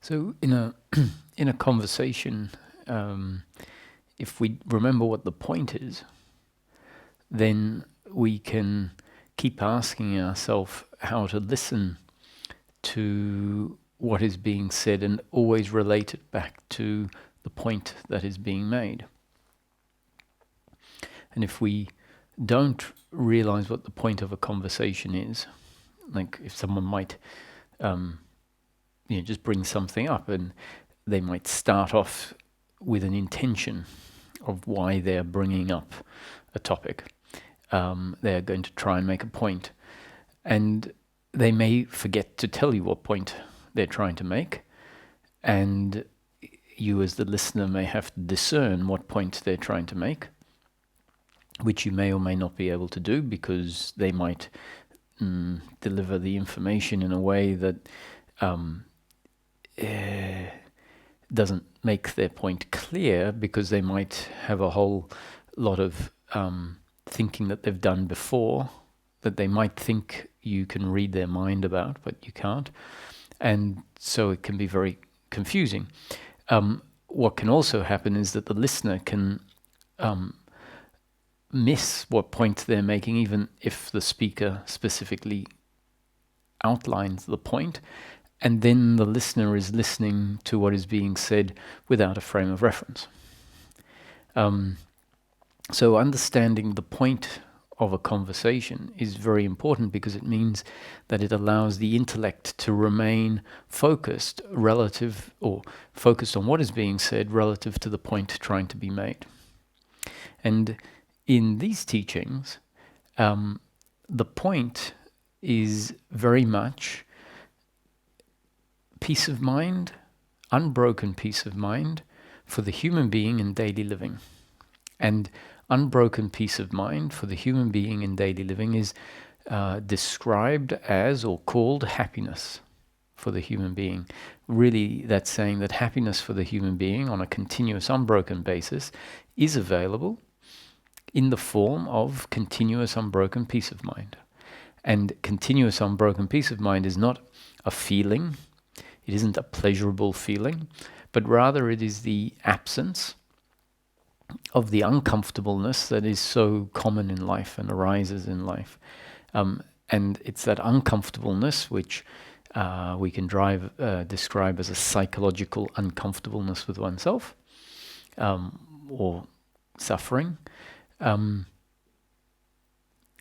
So in a in a conversation, if we remember what the point is, then we can keep asking ourselves how to listen to what is being said and always relate it back to the point that is being made. And if we don't realize what the point of a conversation is, like if someone might just bring something up and they might start off with an intention of why they're bringing up a topic. They're going to try and make a point, and they may forget to tell you what point they're trying to make, and you as the listener may have to discern what point they're trying to make, which you may or may not be able to do because they might deliver the information in a way that doesn't make their point clear, because they might have a whole lot of thinking that they've done before, that they might think you can read their mind about, but you can't. And so it can be very confusing. What can also happen is that the listener can miss what point they're making, even if the speaker specifically outlines the point, and then the listener is listening to what is being said without a frame of reference. So understanding the point of a conversation is very important, because it means that it allows the intellect to remain focused focused on what is being said relative to the point trying to be made. And in these teachings, the point is very much peace of mind, unbroken peace of mind for the human being in daily living. And unbroken peace of mind for the human being in daily living is described as, or called, happiness for the human being. Really, that's saying that happiness for the human being on a continuous, unbroken basis is available in the form of continuous, unbroken peace of mind. And continuous, unbroken peace of mind is not a feeling. It isn't a pleasurable feeling, but rather it is the absence of the uncomfortableness that is so common in life and arises in life. And it's that uncomfortableness which we can describe as a psychological uncomfortableness with oneself, or suffering,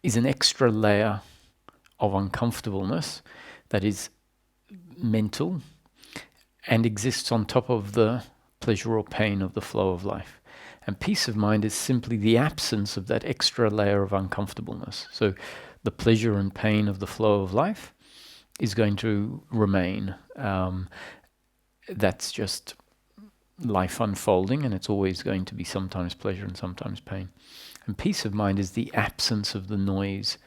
is an extra layer of uncomfortableness that is mental and exists on top of the pleasure or pain of the flow of life. And peace of mind is simply the absence of that extra layer of uncomfortableness. So the pleasure and pain of the flow of life is going to remain. That's just life unfolding, and it's always going to be sometimes pleasure and sometimes pain. And peace of mind is the absence of the noise.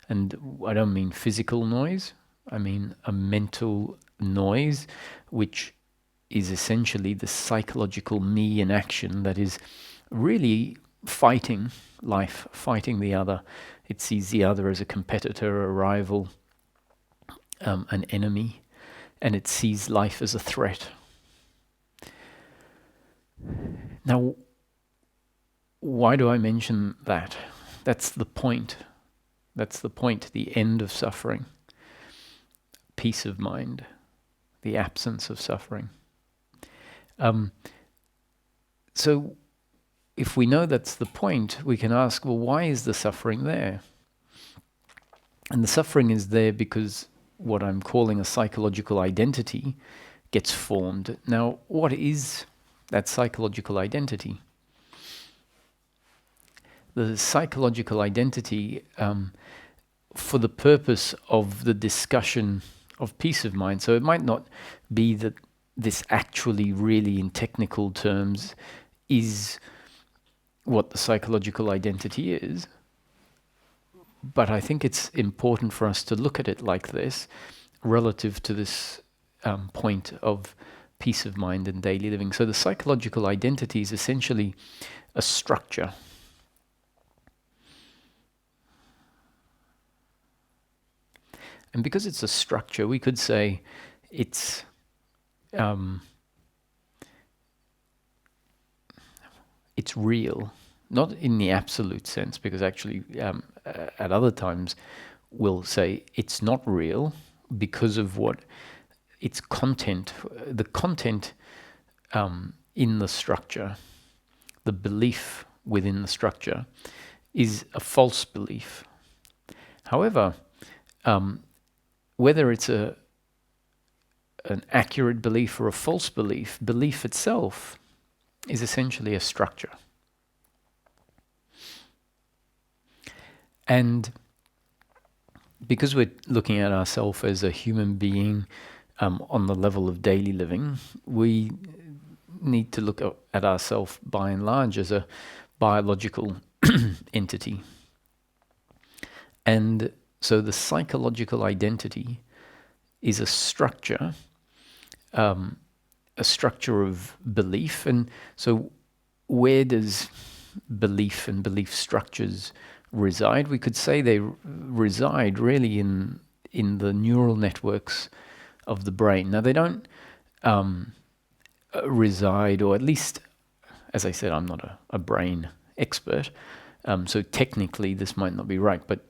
And I don't mean physical noise, I mean a mental noise, which is essentially the psychological me in action that is really fighting life, fighting the other. It sees the other as a competitor, a rival, an enemy, and it sees life as a threat. Now, why do I mention that? That's the point. That's the point, the end of suffering. Peace of mind, the absence of suffering. So if we know that's the point, we can ask, well, why is the suffering there? And the suffering is there because what I'm calling a psychological identity gets formed. Now, what is that psychological identity? The psychological identity, for the purpose of the discussion of peace of mind, so it might not be that this actually really in technical terms is what the psychological identity is, but I think it's important for us to look at it like this relative to this point of peace of mind and daily living. So the psychological identity is essentially a structure. And because it's a structure, we could say it's it's real, not in the absolute sense, because actually at other times we'll say it's not real because of what its content, the content in the structure, the belief within the structure is a false belief. However, whether it's an accurate belief or a false belief, belief itself is essentially a structure. And because we're looking at ourselves as a human being on the level of daily living, we need to look at ourselves by and large as a biological entity. And so the psychological identity is a structure of belief. And so where does belief and belief structures reside? We could say they reside really in the neural networks of the brain. Now, they don't reside, or at least, as I said, I'm not a brain expert, so technically this might not be right, but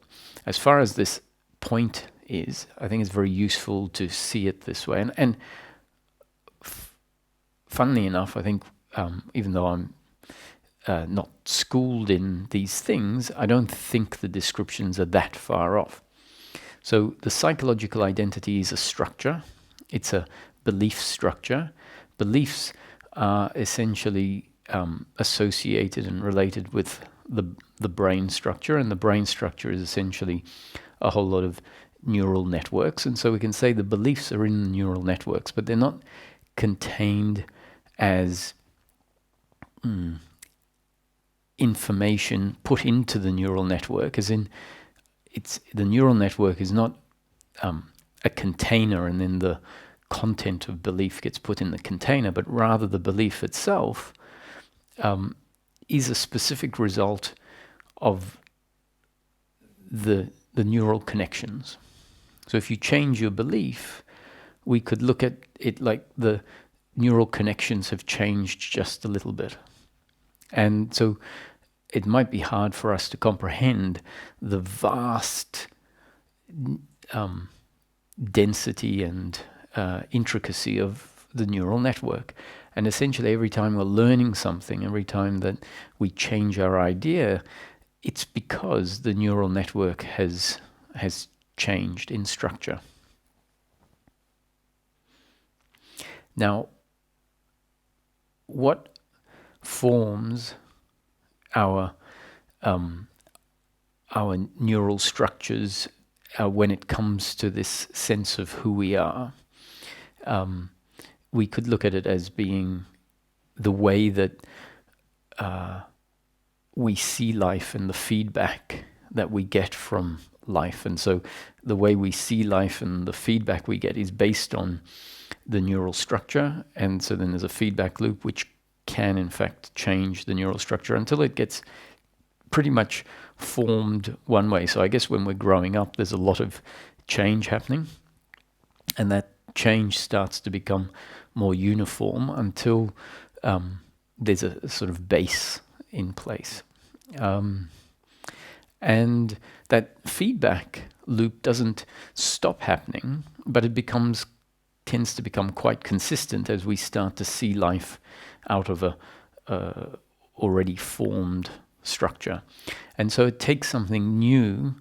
as far as this point is, I think it's very useful to see it this way. And funnily enough, I think even though I'm not schooled in these things, I don't think the descriptions are that far off. So the psychological identity is a structure. It's a belief structure. Beliefs are essentially associated and related with the brain structure, and the brain structure is essentially a whole lot of neural networks. And so we can say the beliefs are in the neural networks, but they're not contained as information put into the neural network, as in the neural network is not a container and then the content of belief gets put in the container, but rather the belief itself is a specific result of the neural connections. So if you change your belief, we could look at it like the neural connections have changed just a little bit. And so it might be hard for us to comprehend the vast density and intricacy of the neural network. And essentially every time we're learning something, every time that we change our idea, it's because the neural network has changed in structure. Now, what forms our neural structures when it comes to this sense of who we are? We could look at it as being the way that we see life and the feedback that we get from life. And so the way we see life and the feedback we get is based on the neural structure. And so then there's a feedback loop which can in fact change the neural structure until it gets pretty much formed one way. So I guess when we're growing up, there's a lot of change happening, and that change starts to become more uniform until there's a sort of base in place. And that feedback loop doesn't stop happening, but it tends to become quite consistent as we start to see life out of a already formed structure. And so it takes something new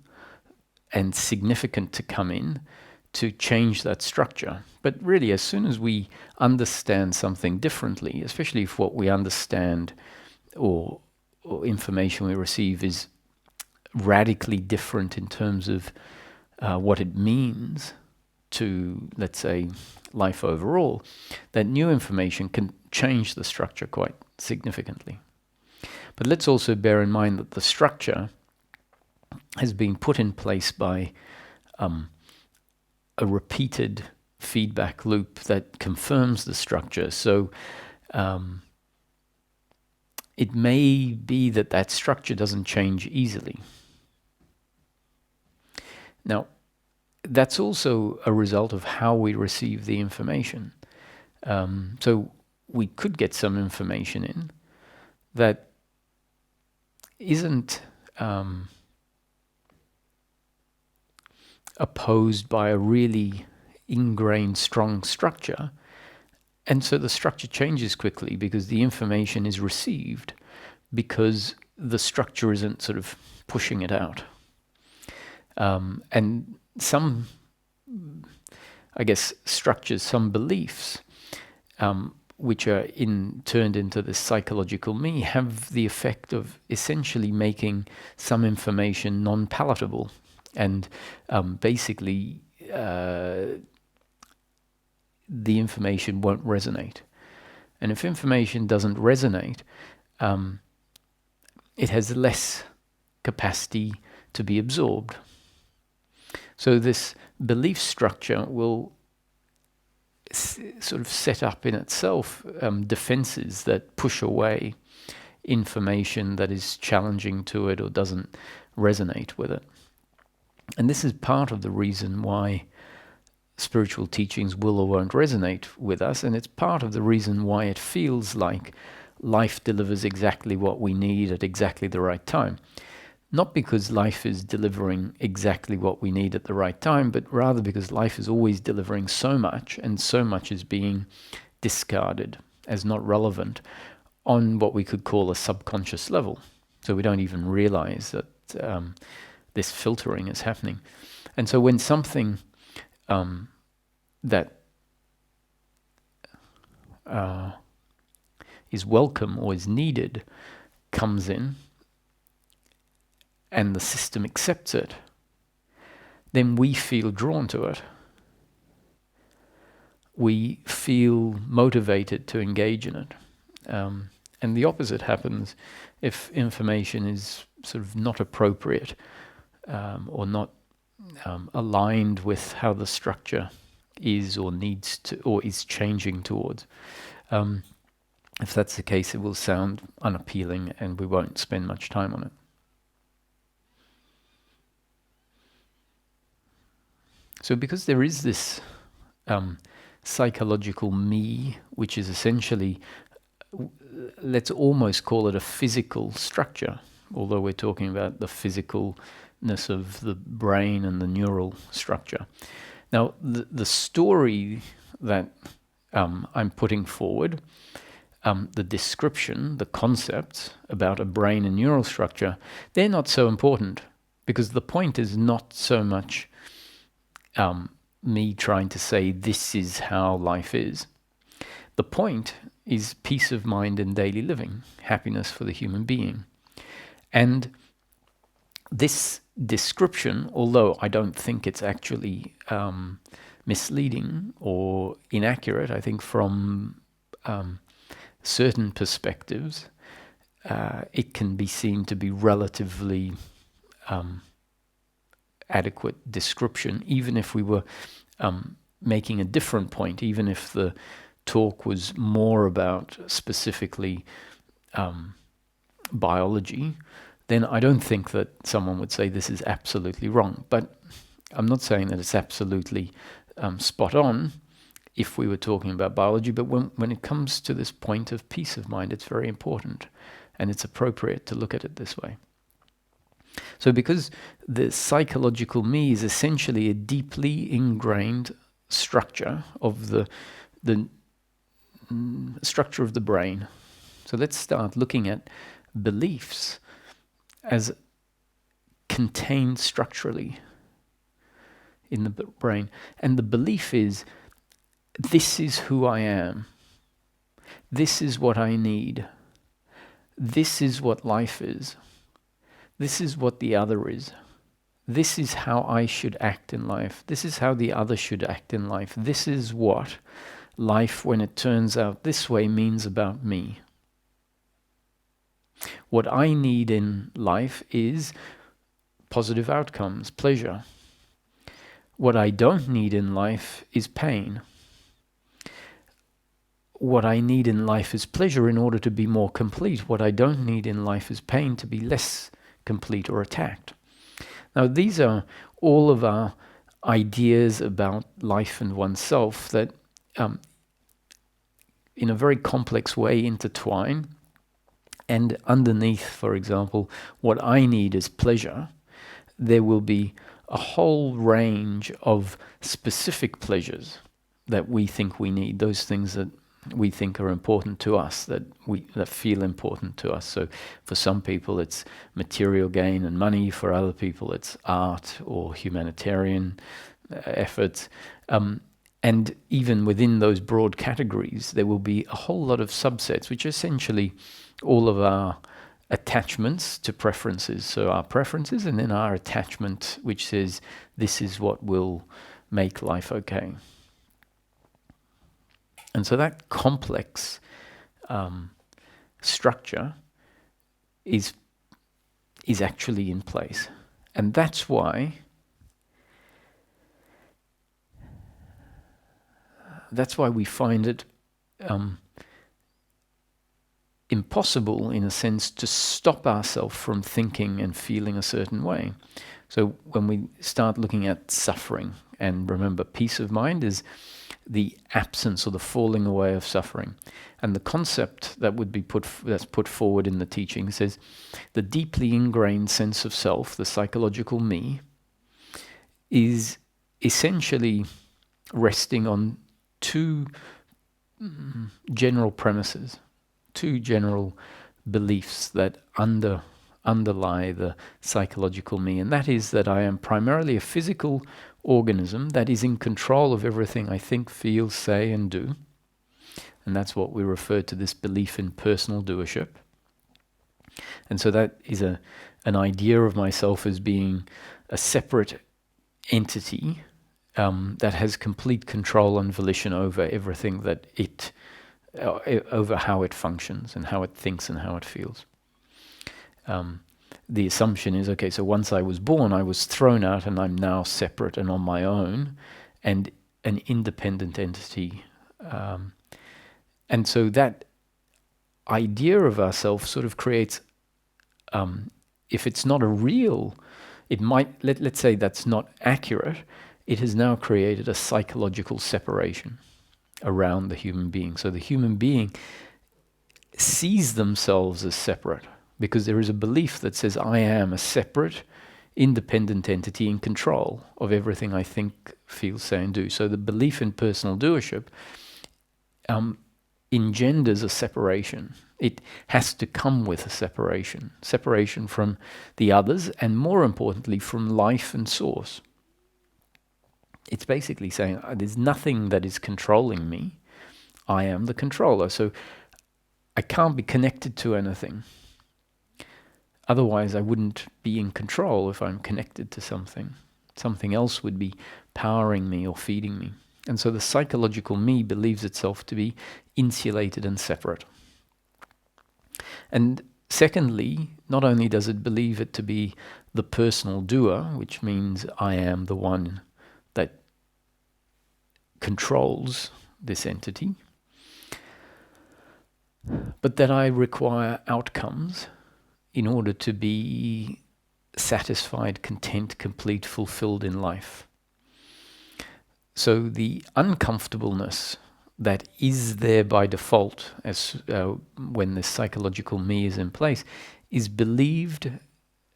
and significant to come in to change that structure. But really, as soon as we understand something differently, especially if what we understand or information we receive is radically different in terms of what it means to, let's say, life overall, that new information can change the structure quite significantly. But let's also bear in mind that the structure has been put in place by a repeated feedback loop that confirms the structure. So it may be that structure doesn't change easily. Now, that's also a result of how we receive the information. So we could get some information in that isn't opposed by a really ingrained, strong structure. And so the structure changes quickly because the information is received because the structure isn't sort of pushing it out. And some, I guess, structures, some beliefs, which are turned into this psychological me, have the effect of essentially making some information non-palatable. And basically, the information won't resonate. And if information doesn't resonate, it has less capacity to be absorbed. So this belief structure will sort of set up in itself defenses that push away information that is challenging to it or doesn't resonate with it. And this is part of the reason why spiritual teachings will or won't resonate with us, and it's part of the reason why it feels like life delivers exactly what we need at exactly the right time. Not because life is delivering exactly what we need at the right time, but rather because life is always delivering so much, and so much is being discarded as not relevant on what we could call a subconscious level. So we don't even realize that this filtering is happening. And so when something that is welcome or is needed comes in, and the system accepts it, then we feel drawn to it. We feel motivated to engage in it. And the opposite happens if information is sort of not appropriate or not aligned with how the structure is or needs to, or is changing towards. If that's the case, it will sound unappealing and we won't spend much time on it. So because there is this psychological me, which is essentially, let's almost call it a physical structure, although we're talking about the physicalness of the brain and the neural structure. Now, the story that I'm putting forward, the description, the concepts about a brain and neural structure, they're not so important, because the point is not so much me trying to say this is how life is. The point is peace of mind in daily living, happiness for the human being. And this description, although I don't think it's actually misleading or inaccurate, I think from certain perspectives, it can be seen to be relatively adequate description, even if we were making a different point, even if the talk was more about specifically biology, then I don't think that someone would say this is absolutely wrong. But I'm not saying that it's absolutely spot on if we were talking about biology, but when it comes to this point of peace of mind, it's very important, and it's appropriate to look at it this way. So because the psychological me is essentially a deeply ingrained structure of the structure of the brain. So let's start looking at beliefs as contained structurally in the brain. And the belief is, this is who I am. This is what I need. This is what life is. This is what the other is. This is how I should act in life. This is how the other should act in life. This is what life, when it turns out this way, means about me. What I need in life is positive outcomes, pleasure. What I don't need in life is pain. What I need in life is pleasure in order to be more complete. What I don't need in life is pain to be less complete or attacked. Now, these are all of our ideas about life and oneself that in a very complex way intertwine. And underneath, for example, what I need is pleasure, there will be a whole range of specific pleasures that we think we need, those things that we think are important to us, that feel important to us. So for some people it's material gain and money, for other people it's art or humanitarian efforts. And even within those broad categories, there will be a whole lot of subsets, which are essentially all of our attachments to preferences. So our preferences and then our attachment, which says this is what will make life okay. And so that complex structure is actually in place. And that's why we find it impossible, in a sense, to stop ourselves from thinking and feeling a certain way. So when we start looking at suffering, and remember, peace of mind is the absence or the falling away of suffering. And the concept that would be that's put forward in the teaching says the deeply ingrained sense of self, the psychological me, is essentially resting on two general premises, two general beliefs that underlie the psychological me, and that is that I am primarily a physical organism that is in control of everything I think, feel, say, and do. And that's what we refer to this belief in personal doership. And so that is an idea of myself as being a separate entity that has complete control and volition over everything that over how it functions and how it thinks and how it feels. The assumption is, okay, so once I was born, I was thrown out and I'm now separate and on my own and an independent entity. And so that idea of ourself sort of creates, if it's not a real, it might, let's say that's not accurate, it has now created a psychological separation around the human being. So the human being sees themselves as separate because there is a belief that says I am a separate, independent entity in control of everything I think, feel, say, and do. So the belief in personal doership engenders a separation. It has to come with a separation from the others, and more importantly, from life and source. It's basically saying there's nothing that is controlling me. I am the controller. So I can't be connected to anything. Otherwise, I wouldn't be in control if I'm connected to something. Something else would be powering me or feeding me. And so the psychological me believes itself to be insulated and separate. And secondly, not only does it believe it to be the personal doer, which means I am the one that controls this entity, but that I require outcomes in order to be satisfied, content, complete, fulfilled in life. So the uncomfortableness that is there by default, as when this psychological me is in place, is believed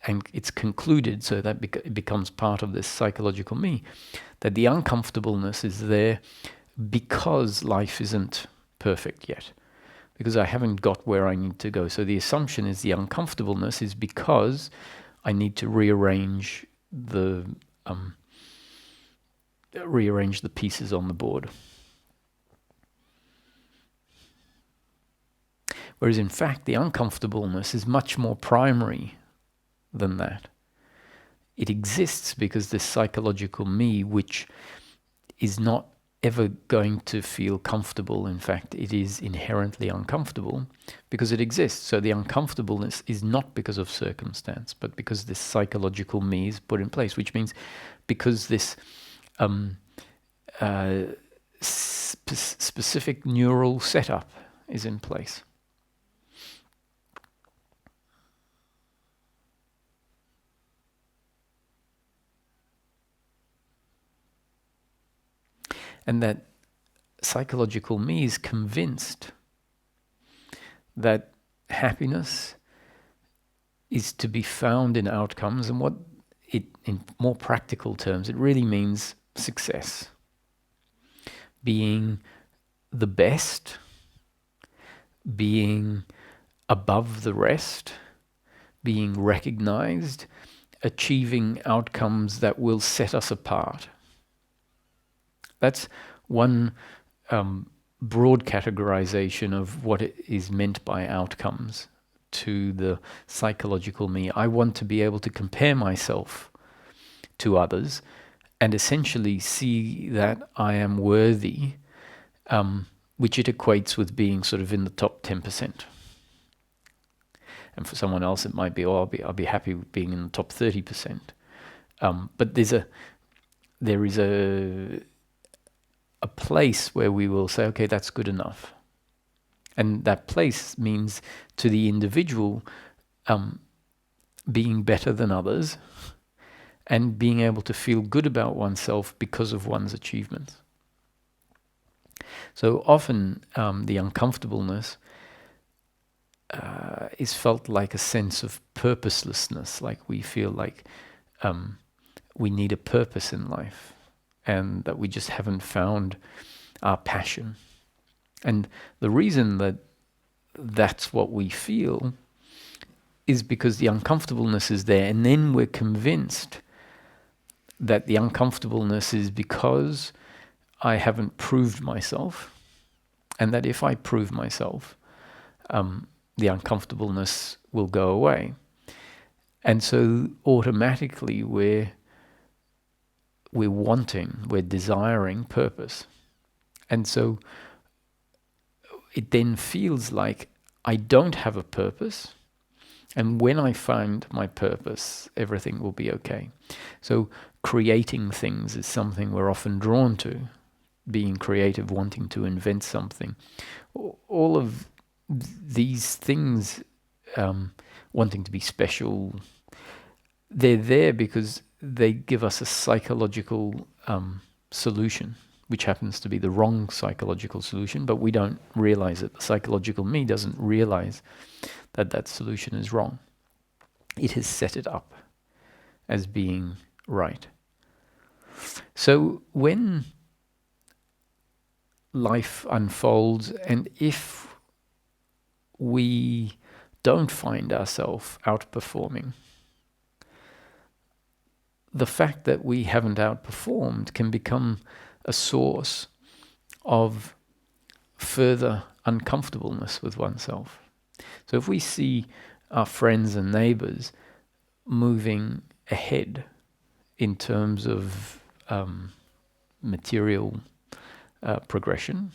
and it's concluded, so that it becomes part of this psychological me, that the uncomfortableness is there because life isn't perfect yet, because I haven't got where I need to go. So the assumption is the uncomfortableness is because I need to rearrange the pieces on the board. Whereas in fact, the uncomfortableness is much more primary than that. It exists because this psychological me, which is not ever going to feel comfortable, in fact, it is inherently uncomfortable because it exists. So the uncomfortableness is not because of circumstance, but because this psychological me is put in place, which means because this specific neural setup is in place. And that psychological me is convinced that happiness is to be found in outcomes, and what it, in more practical terms, it really means success. Being the best, being above the rest, being recognized, achieving outcomes that will set us apart. That's one broad categorization of what is meant by outcomes to the psychological me. I want to be able to compare myself to others and essentially see that I am worthy, which it equates with being sort of in the top 10%. And for someone else, it might be, oh, I'll be happy with being in the top 30%. But there is a place where we will say, okay, that's good enough. And that place means to the individual being better than others and being able to feel good about oneself because of one's achievements. So often the uncomfortableness is felt like a sense of purposelessness, like we feel like we need a purpose in life and that we just haven't found our passion. And the reason that that's what we feel is because the uncomfortableness is there, and then we're convinced that the uncomfortableness is because I haven't proved myself, and that if I prove myself, the uncomfortableness will go away. And so automatically we're desiring purpose. And so it then feels like I don't have a purpose, and when I find my purpose, everything will be okay. So creating things is something we're often drawn to, being creative, wanting to invent something. All of these things, wanting to be special, they're there because they give us a psychological solution, which happens to be the wrong psychological solution, but we don't realize it. The psychological me doesn't realize that that solution is wrong. It has set it up as being right. So when life unfolds, and if we don't find ourselves outperforming, the fact that we haven't outperformed can become a source of further uncomfortableness with oneself. So if we see our friends and neighbors moving ahead in terms of material progression,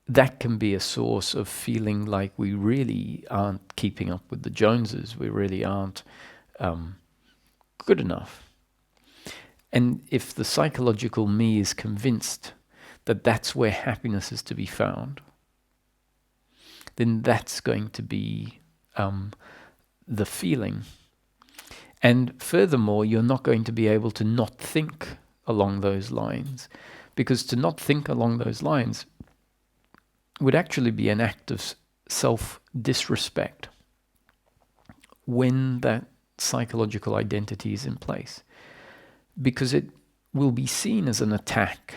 that can be a source of feeling like we really aren't keeping up with the Joneses. We really aren't good enough. And if the psychological me is convinced that that's where happiness is to be found, then that's going to be the feeling. And furthermore, you're not going to be able to not think along those lines, because to not think along those lines would actually be an act of self-disrespect when that psychological identity is in place, because it will be seen as an attack.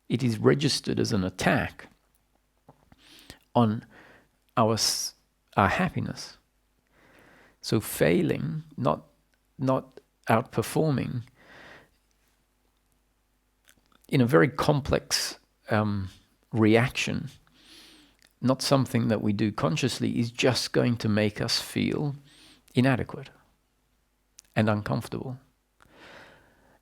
It is registered as an attack on our happiness. So failing, not outperforming, in a very complex reaction, not something that we do consciously, is just going to make us feel inadequate and uncomfortable.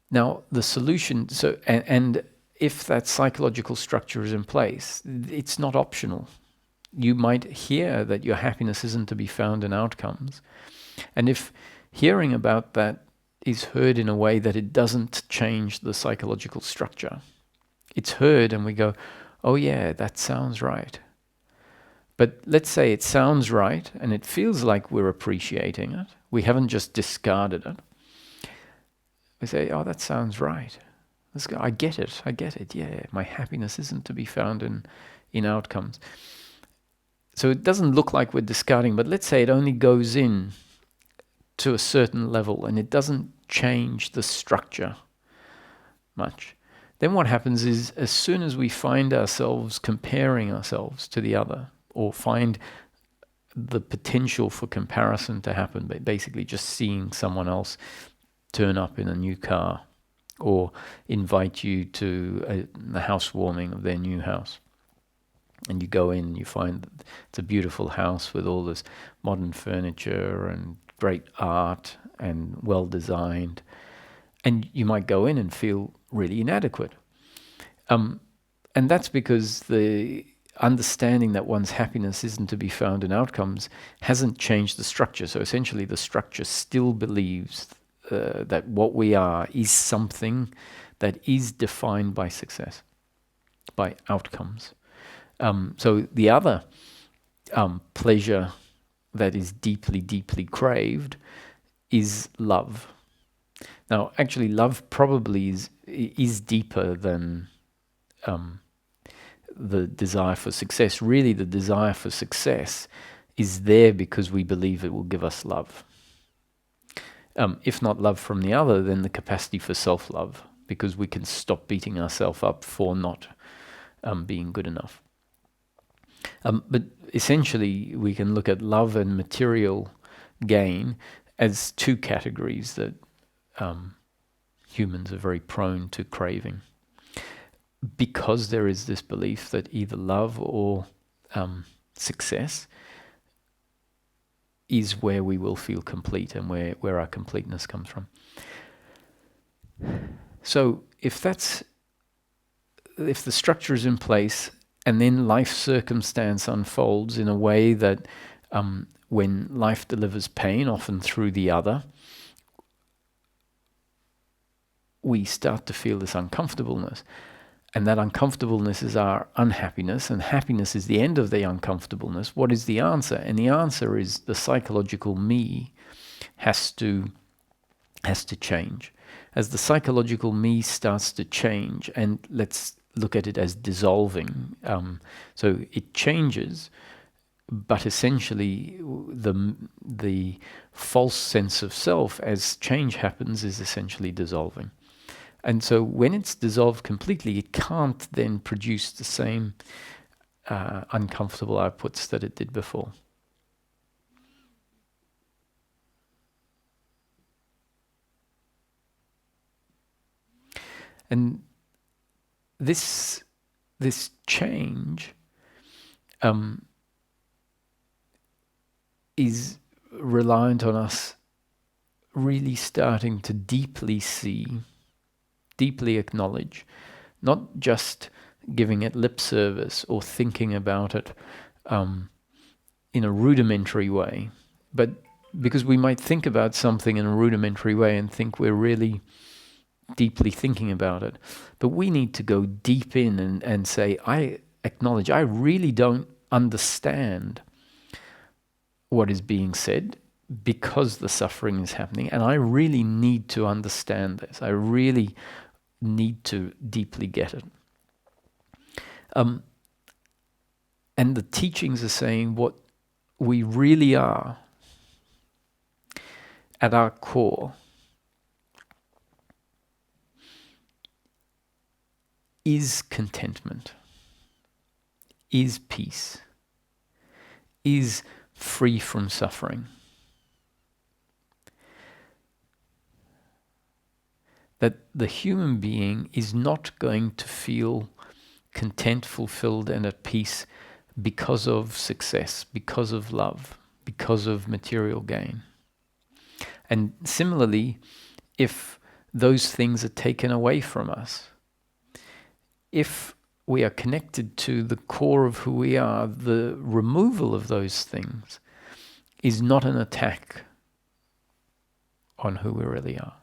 Now, the solution, and if that psychological structure is in place, it's not optional. You might hear that your happiness isn't to be found in outcomes. And if hearing about that is heard in a way that it doesn't change the psychological structure, it's heard and we go, oh yeah, that sounds right. But let's say it sounds right and it feels like we're appreciating it. We haven't just discarded it. We say, oh, that sounds right. Let's go. I get it. Yeah, my happiness isn't to be found in outcomes. So it doesn't look like we're discarding, but let's say it only goes in to a certain level and it doesn't change the structure much. Then what happens is, as soon as we find ourselves comparing ourselves to the other, or find the potential for comparison to happen, but basically just seeing someone else turn up in a new car or invite you to the housewarming of their new house, and you go in and you find that it's a beautiful house with all this modern furniture and great art and well designed, and you might go in and feel really inadequate. And that's because the understanding that one's happiness isn't to be found in outcomes hasn't changed the structure. So essentially the structure still believes that what we are is something that is defined by success, by outcomes. So the other pleasure that is deeply, deeply craved is love. Now, actually, love probably is deeper than the desire for success. Really, the desire for success is there because we believe it will give us love. If not love from the other, then the capacity for self-love, because we can stop beating ourselves up for not being good enough. But essentially, we can look at love and material gain as two categories that humans are very prone to craving, because there is this belief that either love or success is where we will feel complete and where our completeness comes from. So if the structure is in place and then life circumstance unfolds in a way that when life delivers pain, often through the other, we start to feel this uncomfortableness. And that uncomfortableness is our unhappiness, and happiness is the end of the uncomfortableness. What is the answer? And the answer is the psychological me has to change. As the psychological me starts to change, and let's look at it as dissolving. So it changes, but essentially the false sense of self, as change happens, is essentially dissolving. And so when it's dissolved completely, it can't then produce the same uncomfortable outputs that it did before. And this change is reliant on us really starting to deeply see, deeply acknowledge, not just giving it lip service or thinking about it in a rudimentary way, but because we might think about something in a rudimentary way and think we're really deeply thinking about it. But we need to go deep in and say, I acknowledge, I really don't understand what is being said because the suffering is happening, and I really need to understand this. I really need to deeply get it. And the teachings are saying what we really are at our core is contentment, is peace, is free from suffering. That the human being is not going to feel content, fulfilled, and at peace because of success, because of love, because of material gain. And similarly, if those things are taken away from us, if we are connected to the core of who we are, the removal of those things is not an attack on who we really are.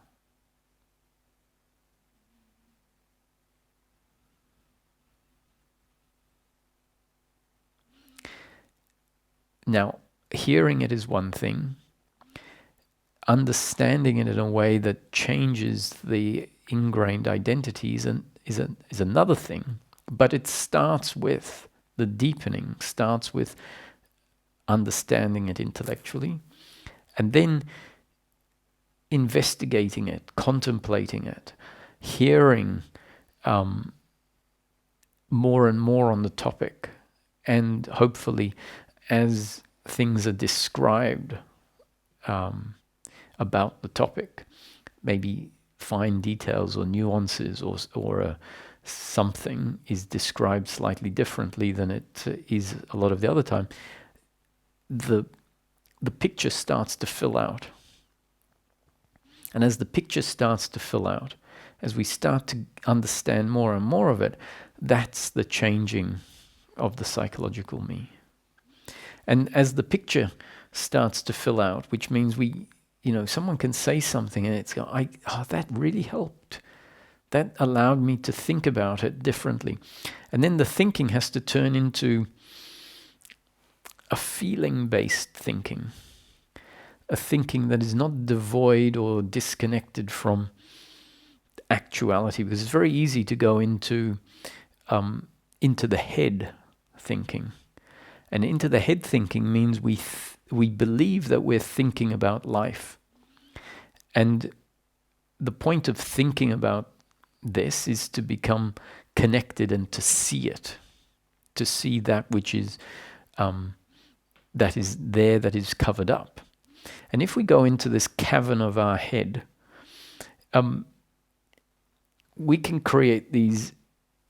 Now, hearing it is one thing. Understanding it in a way that changes the ingrained identities is another thing, but it starts with the deepening, starts with understanding it intellectually, and then investigating it, contemplating it, hearing more and more on the topic, and hopefully as things are described about the topic, maybe fine details or nuances or something is described slightly differently than it is a lot of the other time, the picture starts to fill out. And as the picture starts to fill out, as we start to understand more and more of it, that's the changing of the psychological me. And as the picture starts to fill out, which means someone can say something and it's that really helped. That allowed me to think about it differently. And then the thinking has to turn into a feeling-based thinking. A thinking that is not devoid or disconnected from actuality, because it's very easy to go into the head thinking. And into the head thinking means we believe that we're thinking about life. And the point of thinking about this is to become connected and to see it, to see that which is that is there, that is covered up. And if we go into this cavern of our head, we can create these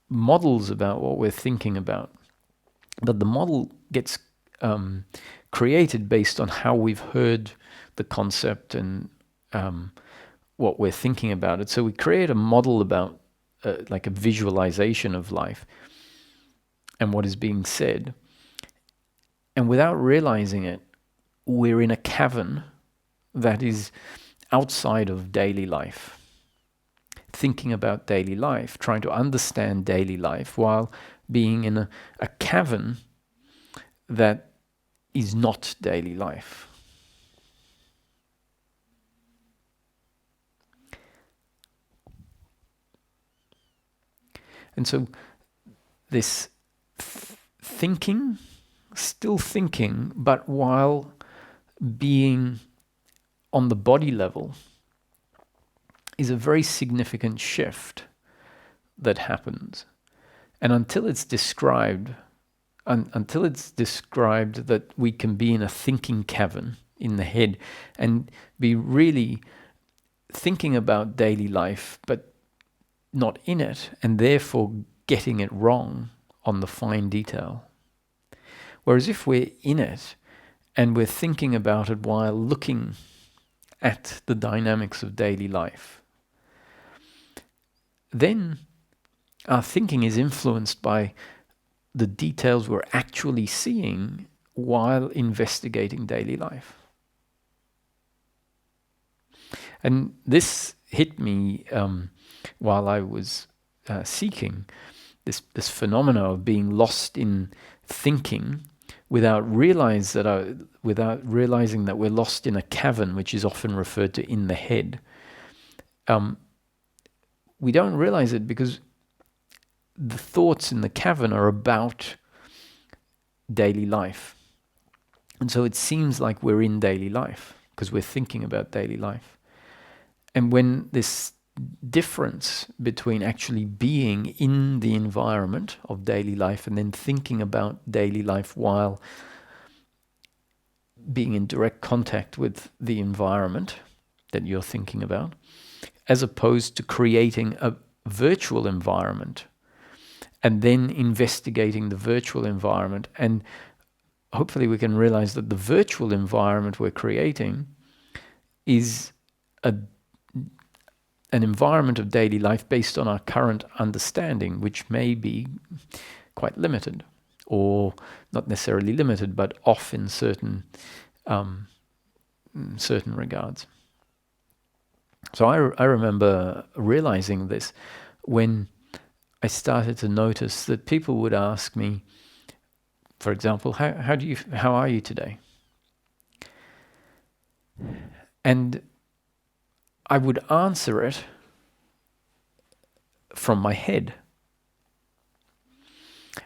models about what we're thinking about. But the model gets created based on how we've heard the concept and what we're thinking about it. So we create a model about like a visualization of life and what is being said. And without realizing it, we're in a cavern that is outside of daily life. Thinking about daily life, trying to understand daily life while being in a cavern that is not daily life. And so this thinking, still thinking, but while being on the body level, is a very significant shift that happens. And until it's described that we can be in a thinking cavern in the head and be really thinking about daily life, but not in it, and therefore getting it wrong on the fine detail. Whereas if we're in it and we're thinking about it while looking at the dynamics of daily life, then our thinking is influenced by the details we're actually seeing while investigating daily life. And this hit me while I was seeking this phenomena of being lost in thinking without realizing that we're lost in a cavern, which is often referred to in the head. We don't realize it because the thoughts in the cavern are about daily life. And so it seems like we're in daily life because we're thinking about daily life. And when this difference between actually being in the environment of daily life and then thinking about daily life while being in direct contact with the environment that you're thinking about, as opposed to creating a virtual environment and then investigating the virtual environment. And hopefully we can realize that the virtual environment we're creating is an environment of daily life based on our current understanding, which may be quite limited, or not necessarily limited, but off in certain regards. So I remember realizing this when I started to notice that people would ask me, for example, how are you today? And I would answer it from my head.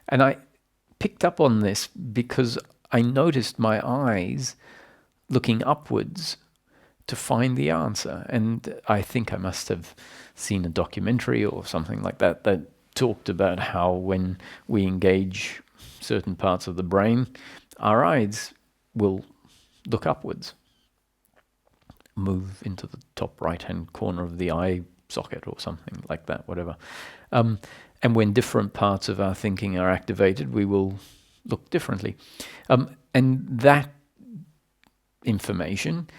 And I picked up on this because I noticed my eyes looking upwards to find the answer. And I think I must have seen a documentary or something like that that talked about how when we engage certain parts of the brain, our eyes will look upwards, move into the top right-hand corner of the eye socket or something like that, whatever. And when different parts of our thinking are activated, we will look differently. And that information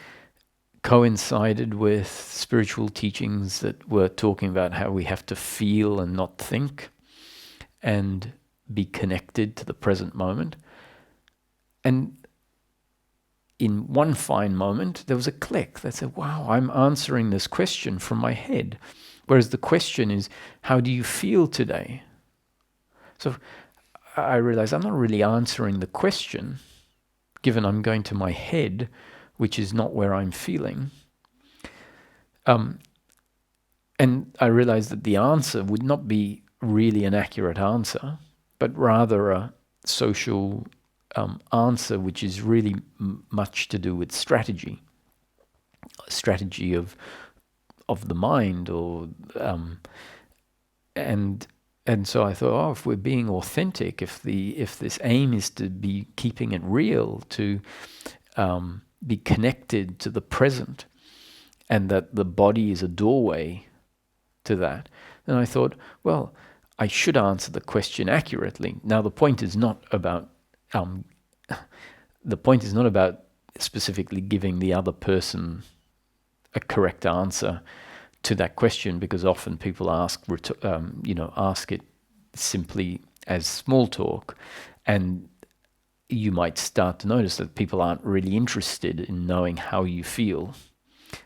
coincided with spiritual teachings that were talking about how we have to feel and not think and be connected to the present moment. And in one fine moment, there was a click that said, wow, I'm answering this question from my head. Whereas the question is, how do you feel today? So I realized I'm not really answering the question, given I'm going to my head, which is not where I'm feeling. And I realized that the answer would not be really an accurate answer, but rather a social answer, which is really much to do with strategy of the mind, or and so I thought, if we're being authentic, if this aim is to be keeping it real, to be connected to the present, and that the body is a doorway to that, then I thought, well, I should answer the question accurately. Now the point is not about specifically giving the other person a correct answer to that question, because often people ask it simply as small talk, and you might start to notice that people aren't really interested in knowing how you feel,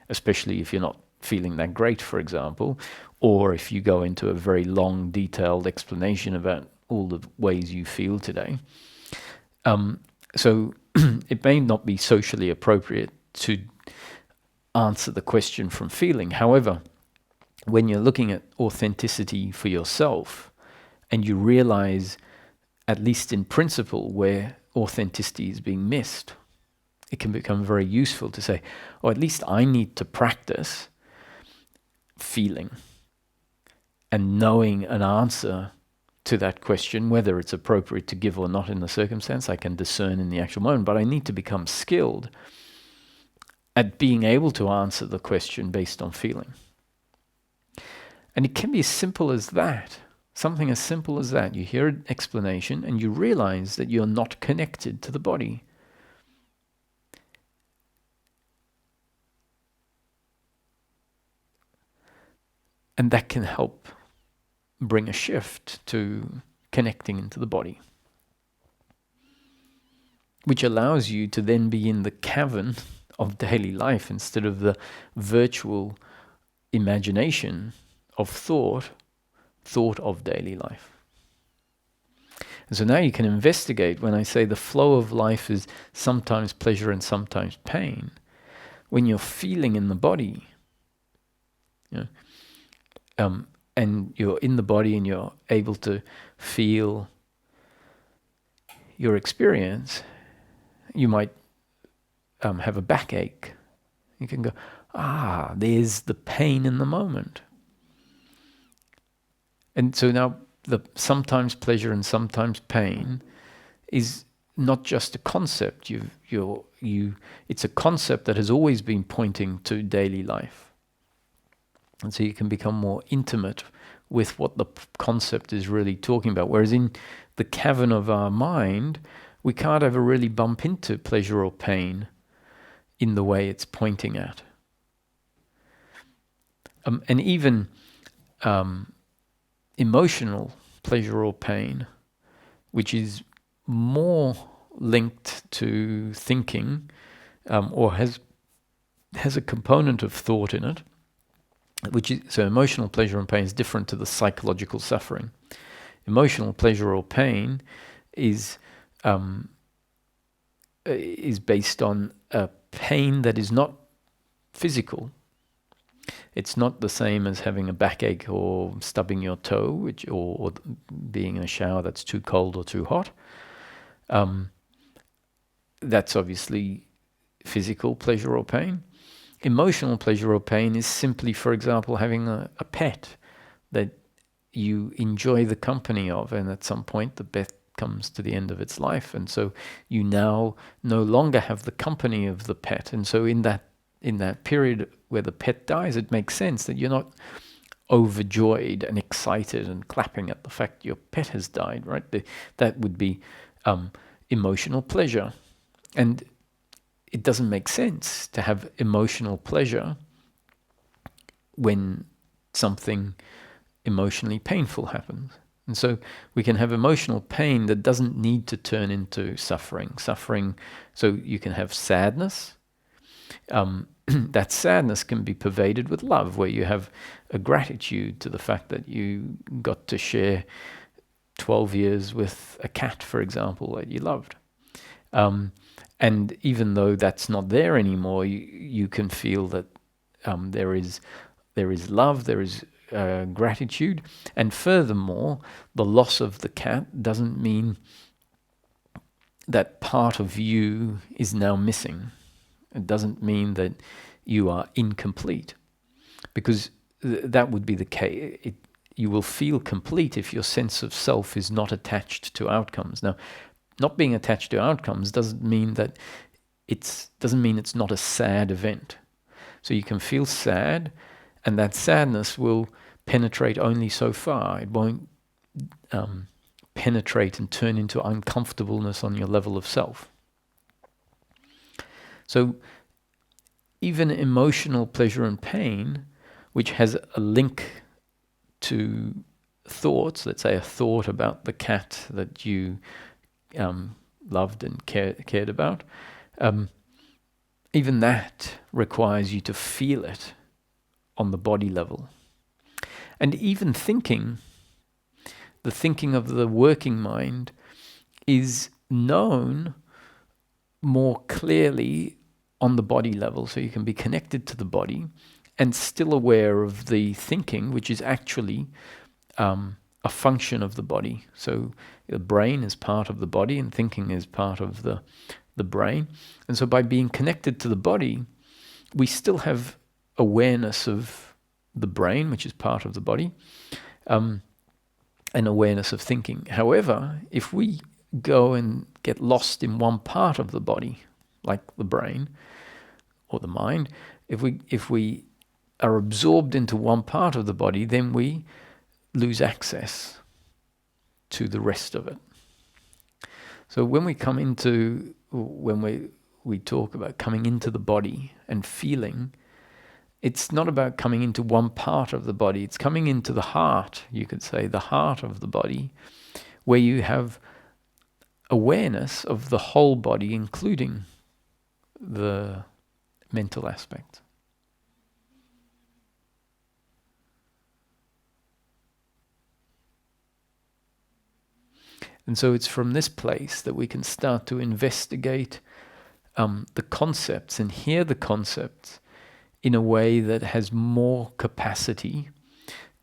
especially if you're not feeling that great, for example, or if you go into a very long, detailed explanation about all the ways you feel today. So it may not be socially appropriate to answer the question from feeling. However, when you're looking at authenticity for yourself and you realize, at least in principle, where authenticity is being missed, it can become very useful to say, oh, at least I need to practice feeling and knowing an answer to that question, whether it's appropriate to give or not in the circumstance. I can discern in the actual moment, but I need to become skilled at being able to answer the question based on feeling. And it can be as simple as that. Something as simple as that. You hear an explanation and you realize that you're not connected to the body. And that can help bring a shift to connecting into the body, which allows you to then be in the cavern of daily life instead of the virtual imagination of thought of daily life. And so now you can investigate when I say the flow of life is sometimes pleasure and sometimes pain. When you're feeling in the body, and you're in the body and you're able to feel your experience, you might have a backache. You can go, there's the pain in the moment. And so now the sometimes pleasure and sometimes pain is not just a concept. It's a concept that has always been pointing to daily life. And so you can become more intimate with what the concept is really talking about. Whereas in the cavern of our mind, we can't ever really bump into pleasure or pain in the way it's pointing at. And even emotional pleasure or pain, which is more linked to thinking, or has a component of thought in it, so emotional pleasure and pain is different to the psychological suffering. Emotional pleasure or pain is based on a pain that is not physical. It's not the same as having a backache or stubbing your toe, or being in a shower that's too cold or too hot. That's obviously physical pleasure or pain. Emotional pleasure or pain is simply, for example, having a pet that you enjoy the company of, and at some point the pet comes to the end of its life, and so you now no longer have the company of the pet. And so in that period where the pet dies, it makes sense that you're not overjoyed and excited and clapping at the fact your pet has died, right? That would be emotional pleasure. And it doesn't make sense to have emotional pleasure when something emotionally painful happens. And so we can have emotional pain that doesn't need to turn into suffering. So you can have sadness. That sadness can be pervaded with love, where you have a gratitude to the fact that you got to share 12 years with a cat, for example, that you loved. And even though that's not there anymore, you can feel that there is love, there is gratitude. And furthermore, the loss of the cat doesn't mean that part of you is now missing. It doesn't mean that you are incomplete, because that would be the case. You will feel complete if your sense of self is not attached to outcomes. Now, not being attached to outcomes doesn't mean it's not a sad event. So you can feel sad, and that sadness will penetrate only so far. It won't penetrate and turn into uncomfortableness on your level of self. So even emotional pleasure and pain, which has a link to thoughts, let's say a thought about the cat that you loved and cared about, even that requires you to feel it on the body level. And even the thinking of the working mind is known more clearly on the body level. So you can be connected to the body and still aware of the thinking, which is actually a function of the body. So the brain is part of the body and thinking is part of the brain. And so by being connected to the body, we still have awareness of the brain, which is part of the body, and awareness of thinking. However, if we go and get lost in one part of the body, like the brain or the mind, if we are absorbed into one part of the body, then we lose access to the rest of it. So when we talk about coming into the body and feeling, it's not about coming into one part of the body. It's coming into the heart, you could say, the heart of the body, where you have awareness of the whole body, including the mental aspect. And so it's from this place that we can start to investigate the concepts and hear the concepts in a way that has more capacity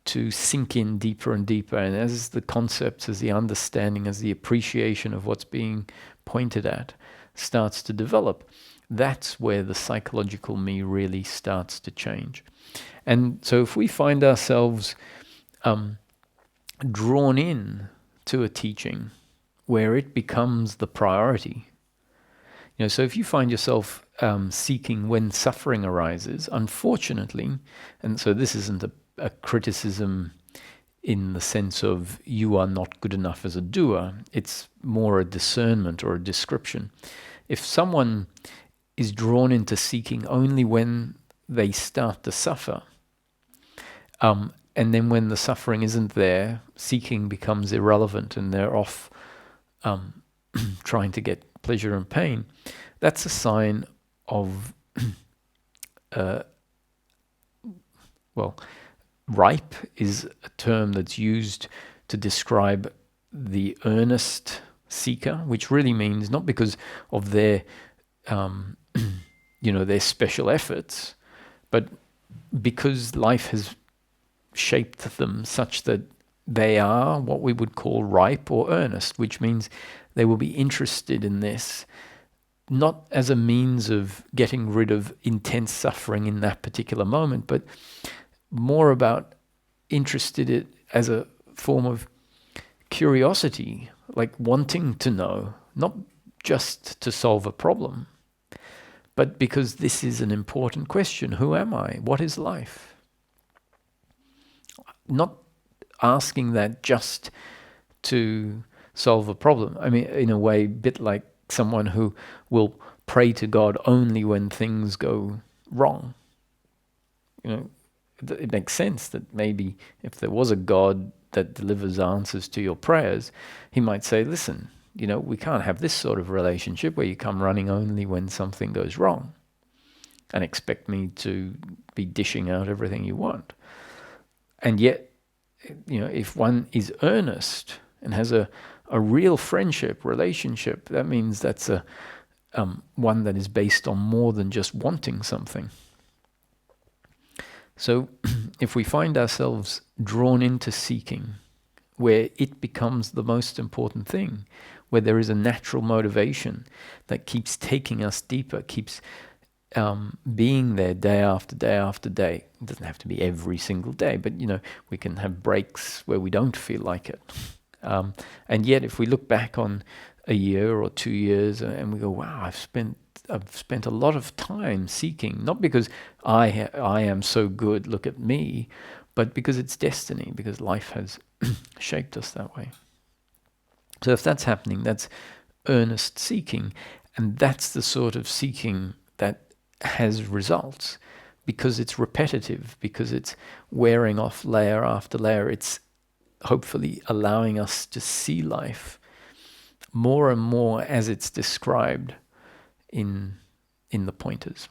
to sink in deeper and deeper. And as the concepts, as the understanding, as the appreciation of what's being pointed at starts to develop, that's where the psychological me really starts to change. And so if we find ourselves drawn in to a teaching where it becomes the priority, so if you find yourself seeking when suffering arises, unfortunately, and so this isn't a criticism in the sense of you are not good enough as a doer, it's more a discernment or a description. If someone is drawn into seeking only when they start to suffer, and then when the suffering isn't there, seeking becomes irrelevant and they're off trying to get pleasure and pain, that's a sign of, ripe is a term that's used to describe the earnest seeker, which really means not because of their, their special efforts, but because life has shaped them such that they are what we would call ripe or earnest, which means they will be interested in this, not as a means of getting rid of intense suffering in that particular moment, but more about interested in it as a form of curiosity, like wanting to know, not just to solve a problem, but because this is an important question. Who am I? What is life? Not asking that just to solve a problem. I mean, in a way, a bit like someone who will pray to God only when things go wrong. You know, it makes sense that maybe if there was a God that delivers answers to your prayers, he might say, listen, we can't have this sort of relationship where you come running only when something goes wrong and expect me to be dishing out everything you want. And yet, if one is earnest and has a real friendship, relationship, that means that's a one that is based on more than just wanting something. So if we find ourselves drawn into seeking, where it becomes the most important thing, where there is a natural motivation that keeps taking us deeper, keeps being there day after day after day. It doesn't have to be every single day, but we can have breaks where we don't feel like it. And yet, if we look back on a year or 2 years and we go, "Wow, I've spent a lot of time seeking," not because I am so good, look at me, but because it's destiny, because life has shaped us that way. So if that's happening, that's earnest seeking, and that's the sort of seeking that has results, because it's repetitive, because it's wearing off layer after layer. It's hopefully allowing us to see life more and more as it's described in the pointers.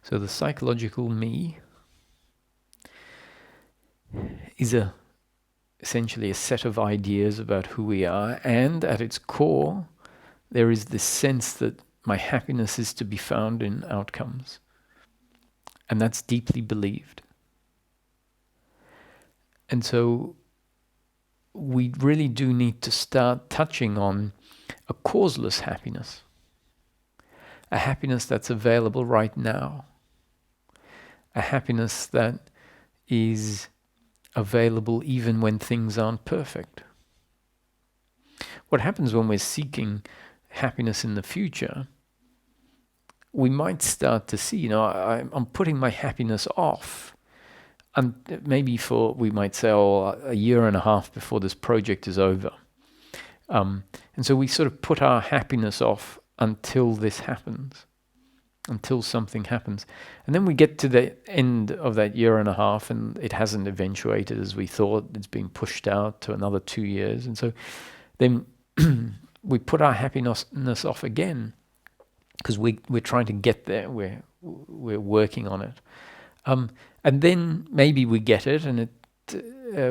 So the psychological me is essentially a set of ideas about who we are, and at its core there is this sense that my happiness is to be found in outcomes, and that's deeply believed. And so we really do need to start touching on a causeless happiness, a happiness that's available right now, a happiness that is available even when things aren't perfect. What happens when we're seeking happiness in the future, we might start to see, I'm putting my happiness off. And maybe we might say, a year and a half before this project is over. And so we sort of put our happiness off until this happens, until something happens. And then we get to the end of that year and a half and it hasn't eventuated as we thought. It's being pushed out to another 2 years. And so then we put our happiness off again because we're trying to get there. We're working on it. And then maybe we get it and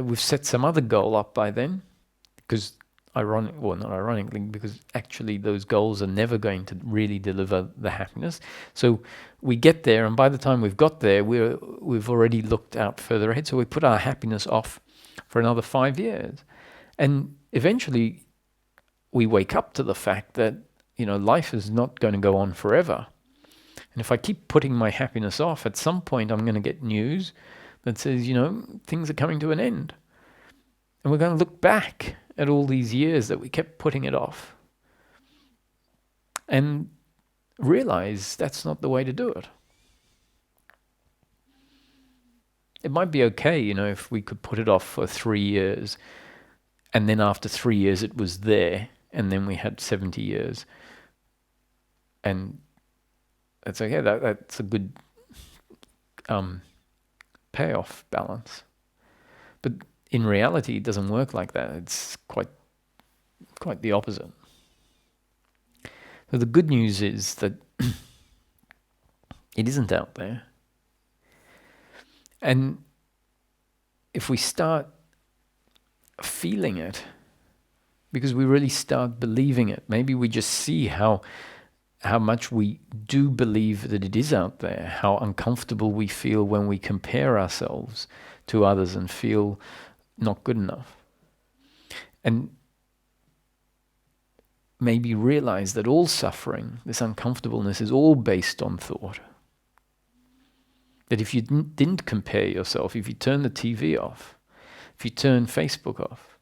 we've set some other goal up by then, because not ironically, because actually those goals are never going to really deliver the happiness. So we get there, and by the time we've got there, we've already looked out further ahead. So we put our happiness off for another 5 years. And eventually we wake up to the fact that, life is not going to go on forever. And if I keep putting my happiness off, at some point I'm going to get news that says, things are coming to an end. And we're going to look back at all these years that we kept putting it off and realize that's not the way to do it. It might be okay, if we could put it off for 3 years and then after 3 years it was there and then we had 70 years. And that's okay. That's a good payoff balance. But in reality, it doesn't work like that. It's quite the opposite. So the good news is that It isn't out there. And if we start feeling it, because we really start believing it, maybe we just see how much we do believe that it is out there, how uncomfortable we feel when we compare ourselves to others and feel not good enough. And maybe realize that all suffering, this uncomfortableness, is all based on thought. That if you didn't compare yourself, if you turn the TV off, if you turn Facebook off,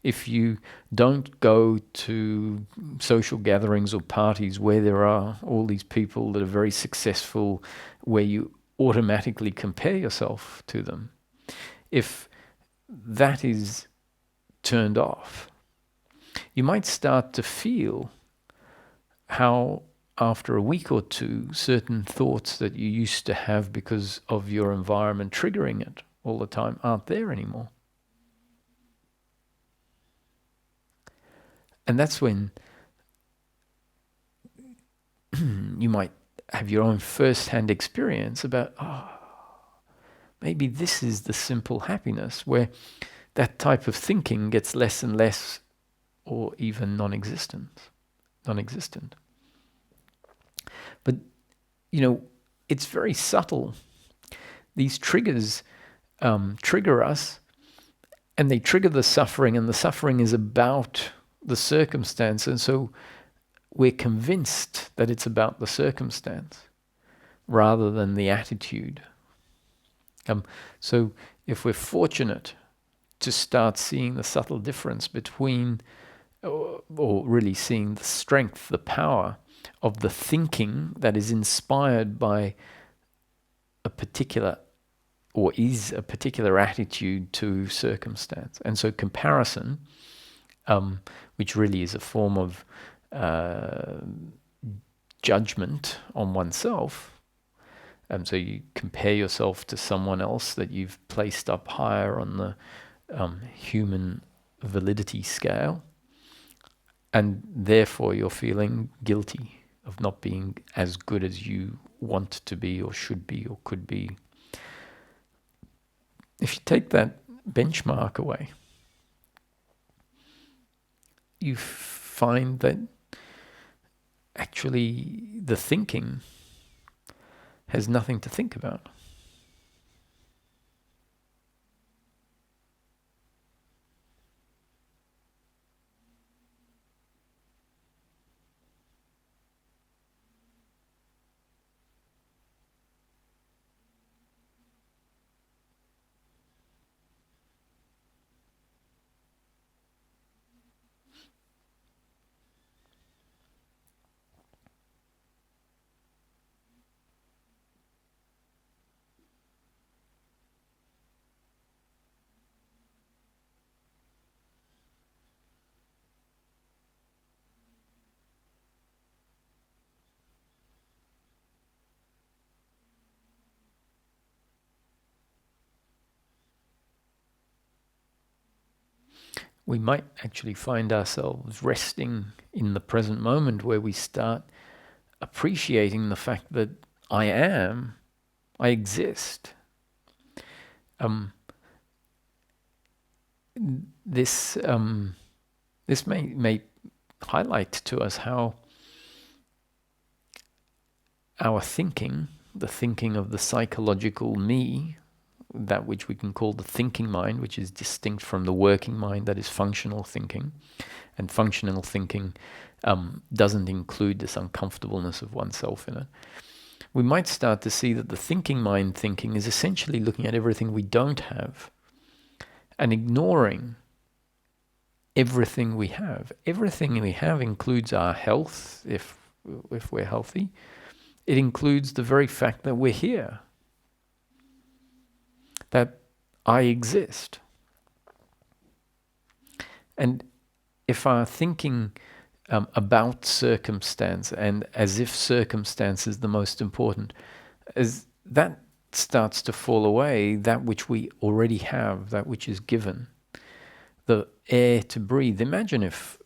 if you don't go to social gatherings or parties where there are all these people that are very successful, where you automatically compare yourself to them, if that is turned off, you might start to feel how after a week or two, certain thoughts that you used to have because of your environment triggering it all the time aren't there anymore. And that's when you might have your own first-hand experience about, maybe this is the simple happiness, where that type of thinking gets less and less, or even non-existent. But, it's very subtle. These triggers trigger us, and they trigger the suffering, and the suffering is about the circumstance, and so we're convinced that it's about the circumstance rather than the attitude. So if we're fortunate to start seeing the subtle difference between, or really seeing the strength, the power of the thinking that is inspired by a particular, or is a particular attitude to circumstance. And so comparison, which really is a form of judgment on oneself. So you compare yourself to someone else that you've placed up higher on the human validity scale, and therefore you're feeling guilty of not being as good as you want to be or should be or could be. If you take that benchmark away, you find that actually the thinking has nothing to think about. We might actually find ourselves resting in the present moment, where we start appreciating the fact that I exist. This may highlight to us how our thinking, the thinking of the psychological me, that which we can call the thinking mind, which is distinct from the working mind that is functional thinking. And functional thinking doesn't include this uncomfortableness of oneself in it. We might start to see that the thinking mind thinking is essentially looking at everything we don't have and ignoring everything we have. Everything we have includes our health, if we're healthy. It includes the very fact that we're here, that I exist. And if our thinking about circumstance, and as if circumstance is the most important, as that starts to fall away, that which we already have, that which is given, the air to breathe. Imagine if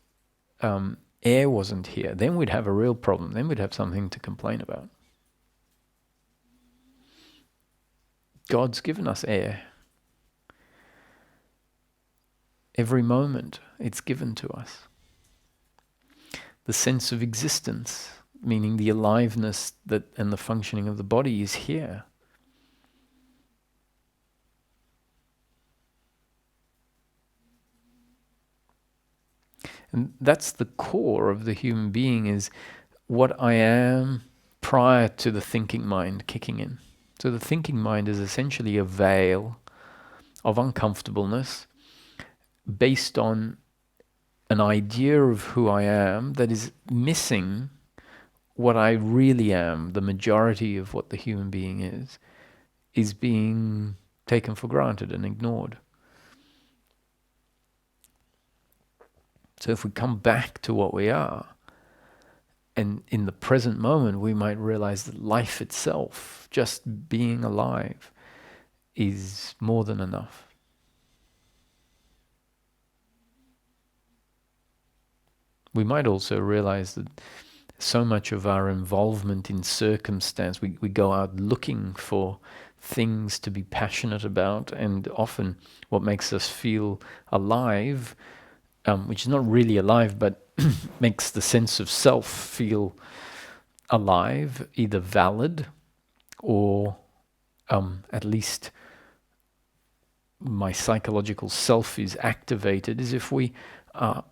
air wasn't here, then we'd have a real problem. Then we'd have something to complain about. God's given us air. Every moment it's given to us. The sense of existence, meaning the aliveness that and the functioning of the body, is here. And that's the core of the human being, is what I am prior to the thinking mind kicking in. So the thinking mind is essentially a veil of uncomfortableness based on an idea of who I am that is missing what I really am. The majority of what the human being is being taken for granted and ignored. So if we come back to what we are, and in the present moment, we might realize that life itself, just being alive, is more than enough. We might also realize that so much of our involvement in circumstance, we go out looking for things to be passionate about, and often what makes us feel alive, which is not really alive, but makes the sense of self feel alive, either valid or at least my psychological self is activated, is if we are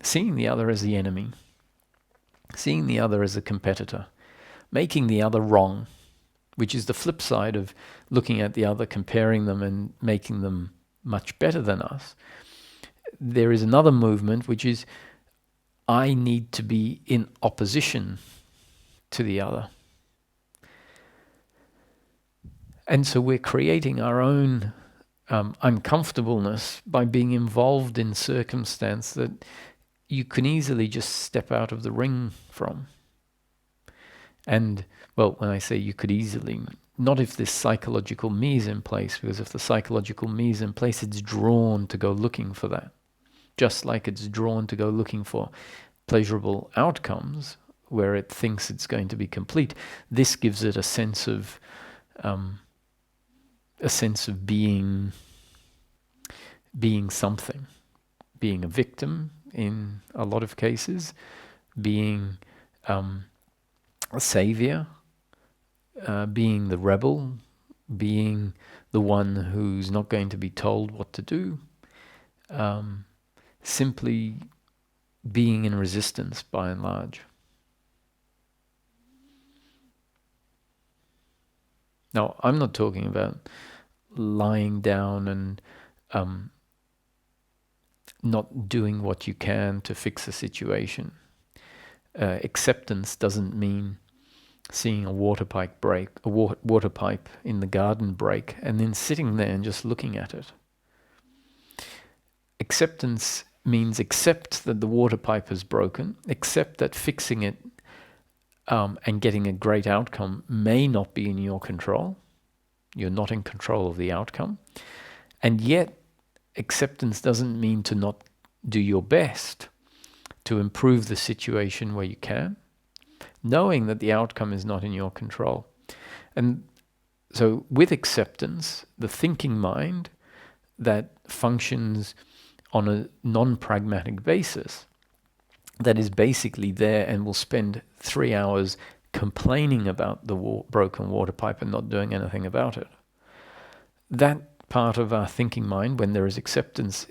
seeing the other as the enemy, seeing the other as a competitor, making the other wrong, which is the flip side of looking at the other, comparing them and making them much better than us. There is another movement, which is I need to be in opposition to the other. And so we're creating our own uncomfortableness by being involved in circumstance that you can easily just step out of the ring from. And, well, when I say you could easily, not if this psychological me is in place, because if the psychological me is in place, it's drawn to go looking for that. Just like it's drawn to go looking for pleasurable outcomes where it thinks it's going to be complete. This gives it a sense of being something, being a victim in a lot of cases, being a savior, being the rebel, being the one who's not going to be told what to do. Simply being in resistance by and large. Now, I'm not talking about lying down and not doing what you can to fix a situation. Acceptance doesn't mean seeing a water pipe in the garden break and then sitting there and just looking at it. Acceptance means accept that the water pipe is broken, accept that fixing it and getting a great outcome may not be in your control. You're not in control of the outcome. And yet, acceptance doesn't mean to not do your best to improve the situation where you can, knowing that the outcome is not in your control. And so with acceptance, the thinking mind that functions on a non-pragmatic basis, that is basically there and will spend 3 hours complaining about the broken water pipe and not doing anything about it. That part of our thinking mind, when there is acceptance,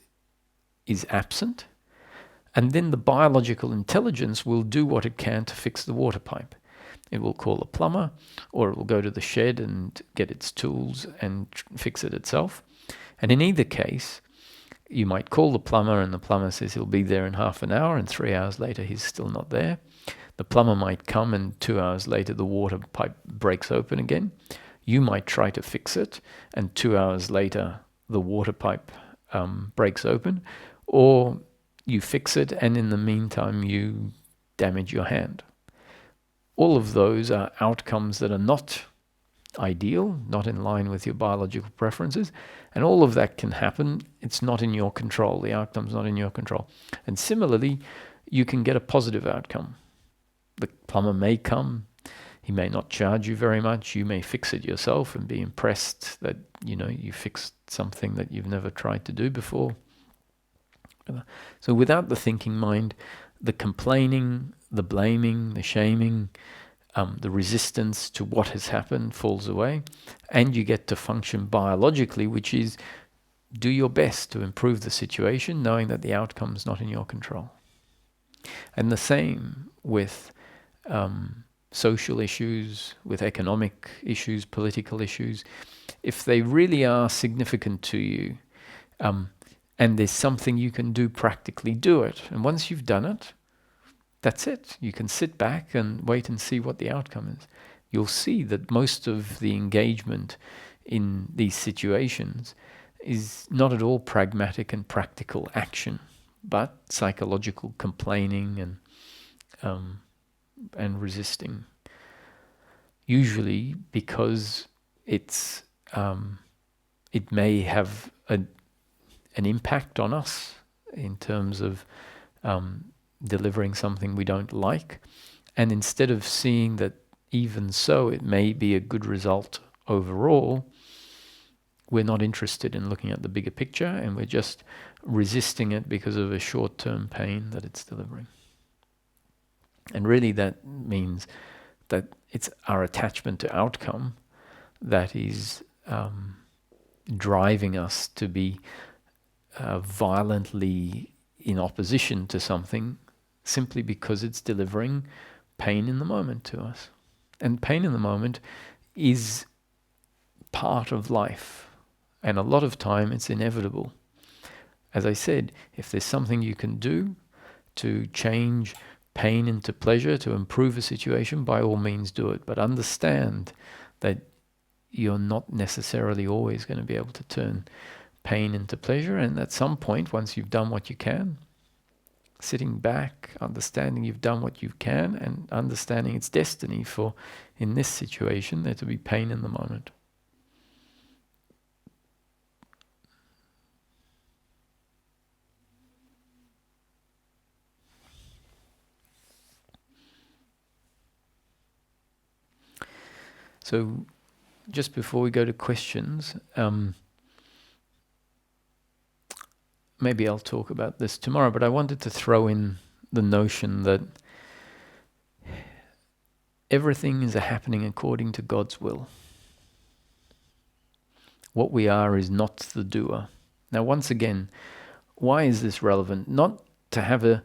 is absent. And then the biological intelligence will do what it can to fix the water pipe. It will call a plumber, or it will go to the shed and get its tools and fix it itself. And in either case, you might call the plumber and the plumber says he'll be there in half an hour, and 3 hours later he's still not there. The plumber might come and 2 hours later the water pipe breaks open again. You might try to fix it, and 2 hours later the water pipe breaks open, or you fix it and in the meantime you damage your hand. All of those are outcomes that are not ideal, not in line with your biological preferences, and all of that can happen. It's not in your control. The outcome's not in your control. And similarly, you can get a positive outcome. The plumber may come, He may not charge you very much. You may fix it yourself and be impressed that, you fixed something that you've never tried to do before. So without the thinking mind, the complaining, the blaming, the shaming, the resistance to what has happened falls away, and you get to function biologically, which is do your best to improve the situation, knowing that the outcome is not in your control. And the same with social issues, with economic issues, political issues. If they really are significant to you, and there's something you can do practically, do it. And once you've done it, that's it. You can sit back and wait and see what the outcome is. You'll see that most of the engagement in these situations is not at all pragmatic and practical action, but psychological complaining and resisting. Usually because it may have an impact on us in terms of delivering something we don't like, and instead of seeing that even so it may be a good result overall, we're not interested in looking at the bigger picture, and we're just resisting it because of a short-term pain that it's delivering. And really that means that it's our attachment to outcome that is driving us to be violently in opposition to something simply because it's delivering pain in the moment to us. And pain in the moment is part of life. And a lot of time it's inevitable. As I said, if there's something you can do to change pain into pleasure, to improve a situation, by all means do it. But understand that you're not necessarily always going to be able to turn pain into pleasure. And at some point, once you've done what you can, sitting back, understanding you've done what you can, and understanding it's destiny for, in this situation, there to be pain in the moment. So just before we go to questions, maybe I'll talk about this tomorrow, but I wanted to throw in the notion that everything is happening according to God's will. What we are is not the doer. Now, once again, why is this relevant? Not to have a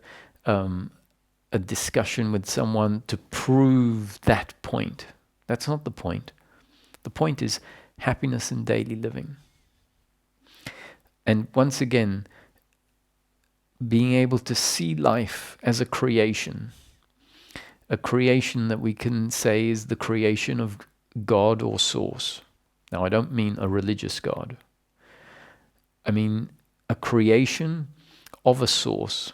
discussion with someone to prove that point. That's not the point. The point is happiness in daily living. And once again, being able to see life as a creation that we can say is the creation of God or source. Now, I don't mean a religious God. I mean a creation of a source.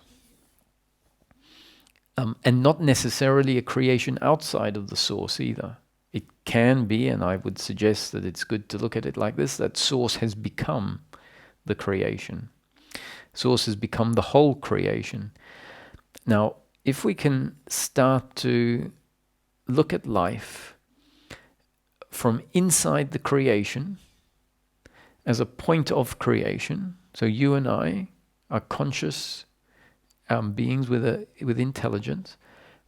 And not necessarily a creation outside of the source either. It can be, and I would suggest that it's good to look at it like this, that source has become the creation. Source has become the whole creation. Now, if we can start to look at life from inside the creation as a point of creation, so you and I are conscious beings with intelligence,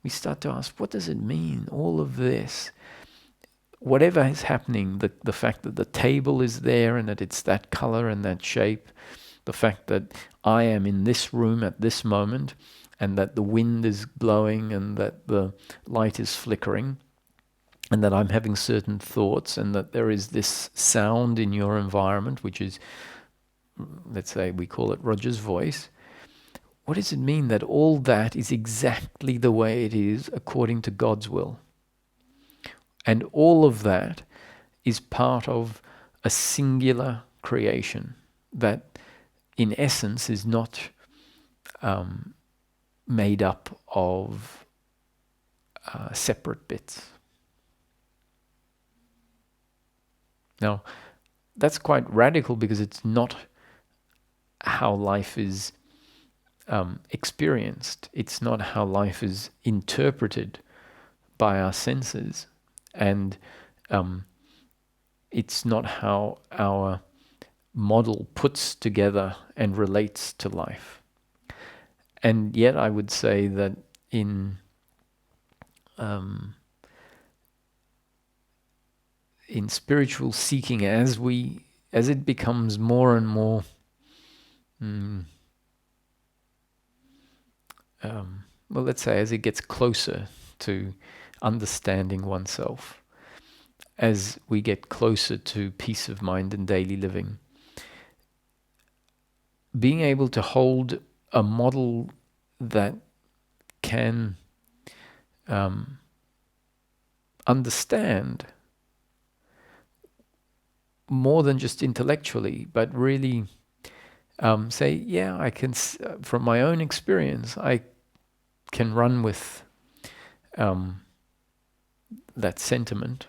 we start to ask, what does it mean, all of this? Whatever is happening, the fact that the table is there and that it's that color and that shape, the fact that I am in this room at this moment and that the wind is blowing and that the light is flickering and that I'm having certain thoughts and that there is this sound in your environment, which is, let's say we call it Roger's voice. What does it mean that all that is exactly the way it is according to God's will? And all of that is part of a singular creation that in essence is not made up of separate bits. Now, that's quite radical because it's not how life is experienced. It's not how life is interpreted by our senses. and it's not how our model puts together and relates to life. And yet I would say that in spiritual seeking, as it becomes more and more well, let's say as it gets closer to understanding oneself, as we get closer to peace of mind and daily living, being able to hold a model that can understand more than just intellectually, but really say, yeah, I can, from my own experience, I can run with that sentiment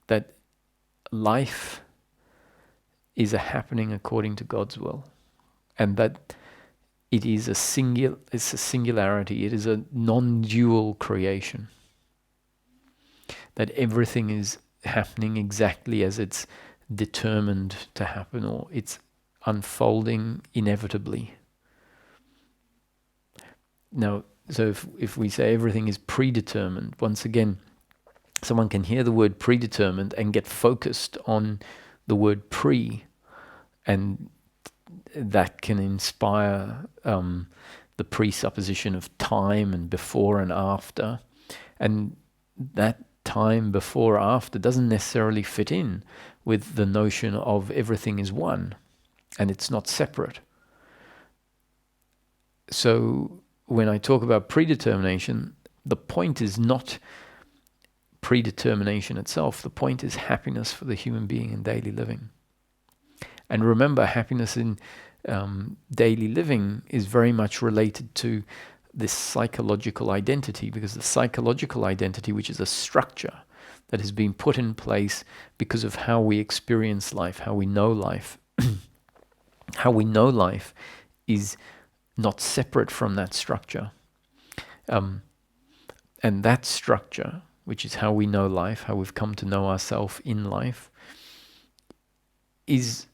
that life is a happening according to God's will, and that it is it's a singularity, it is a non-dual creation, that everything is happening exactly as it's determined to happen, or it's unfolding inevitably. Now, so if we say everything is predetermined, once again, someone can hear the word predetermined and get focused on the word pre, and that can inspire the presupposition of time and before and after. And that time before or after doesn't necessarily fit in with the notion of everything is one and it's not separate. So when I talk about predetermination, the point is not predetermination itself. The point is happiness for the human being in daily living. And remember, happiness in daily living is very much related to this psychological identity, because the psychological identity, which is a structure that has been put in place because of how we experience life, how we know life, how we know life is not separate from that structure. And that structure, which is how we know life, how we've come to know ourselves in life, is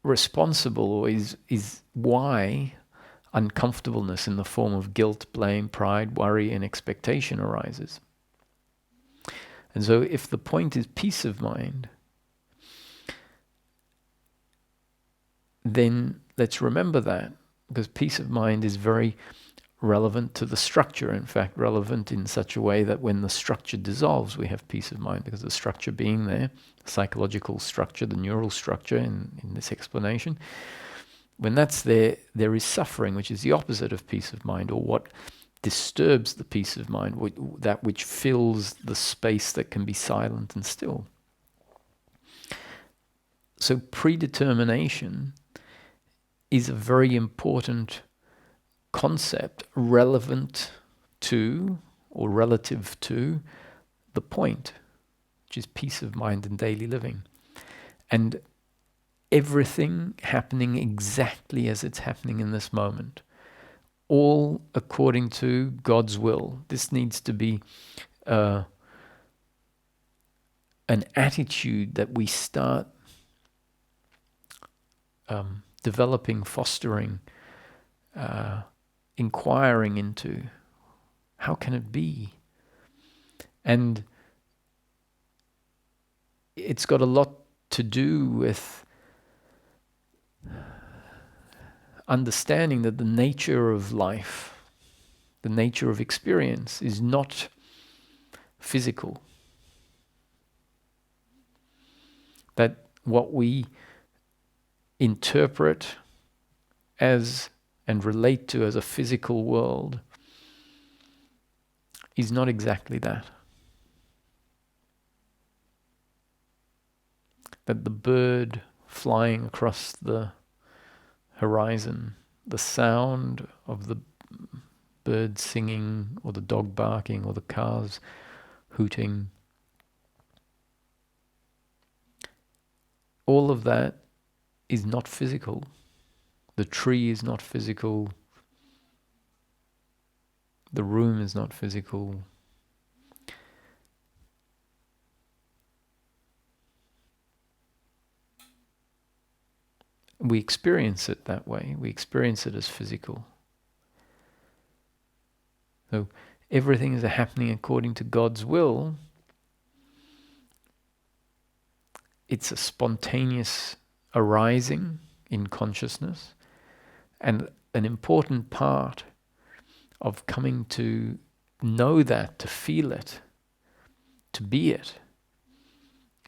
responsible, or is why uncomfortableness in the form of guilt, blame, pride, worry, and expectation arises. And so if the point is peace of mind, then let's remember that, because peace of mind is very relevant to the structure, in fact relevant in such a way that when the structure dissolves, we have peace of mind, because the structure being there, the psychological structure, the neural structure in this explanation, when that's there, there is suffering, which is the opposite of peace of mind, or what disturbs the peace of mind, that which fills the space that can be silent and still. So predetermination is a very important concept relevant to, or relative to, the point, which is peace of mind in daily living. And everything happening exactly as it's happening in this moment, all according to God's will. This needs to be an attitude that we start developing, fostering, inquiring into. How can it be? And it's got a lot to do with understanding that the nature of life, the nature of experience, is not physical. That what we interpret as and relate to as a physical world is not exactly that. That the bird flying across the horizon, the sound of the bird singing, or the dog barking, or the cars hooting, all of that is not physical. The tree is not physical. The room is not physical. we experience it that way. We experience it as physical. So everything is happening according to God's will. It's a spontaneous arising in consciousness, and an important part of coming to know that, to feel it, to be it,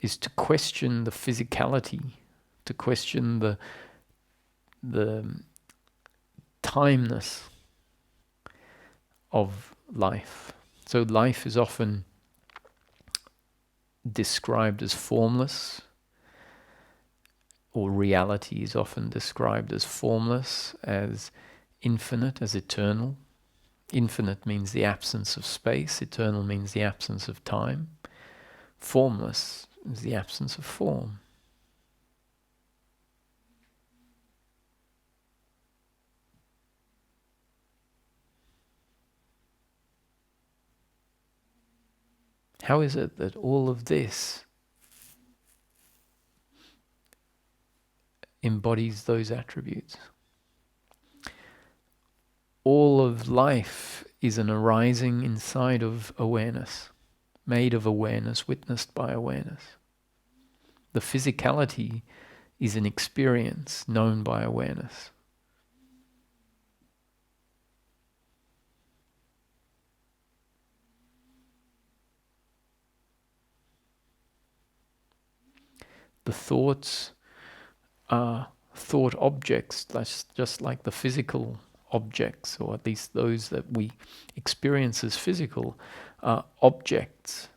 is to question the physicality, to question the timeness of life. So life is often described as formless, or reality is often described as formless, as infinite, as eternal. Infinite means the absence of space, eternal means the absence of time. Formless is the absence of form. How is it that all of this embodies those attributes? All of life is an arising inside of awareness, made of awareness, witnessed by awareness. The physicality is an experience known by awareness. The thoughts are thought objects, just like the physical objects, or at least those that we experience as physical, are objects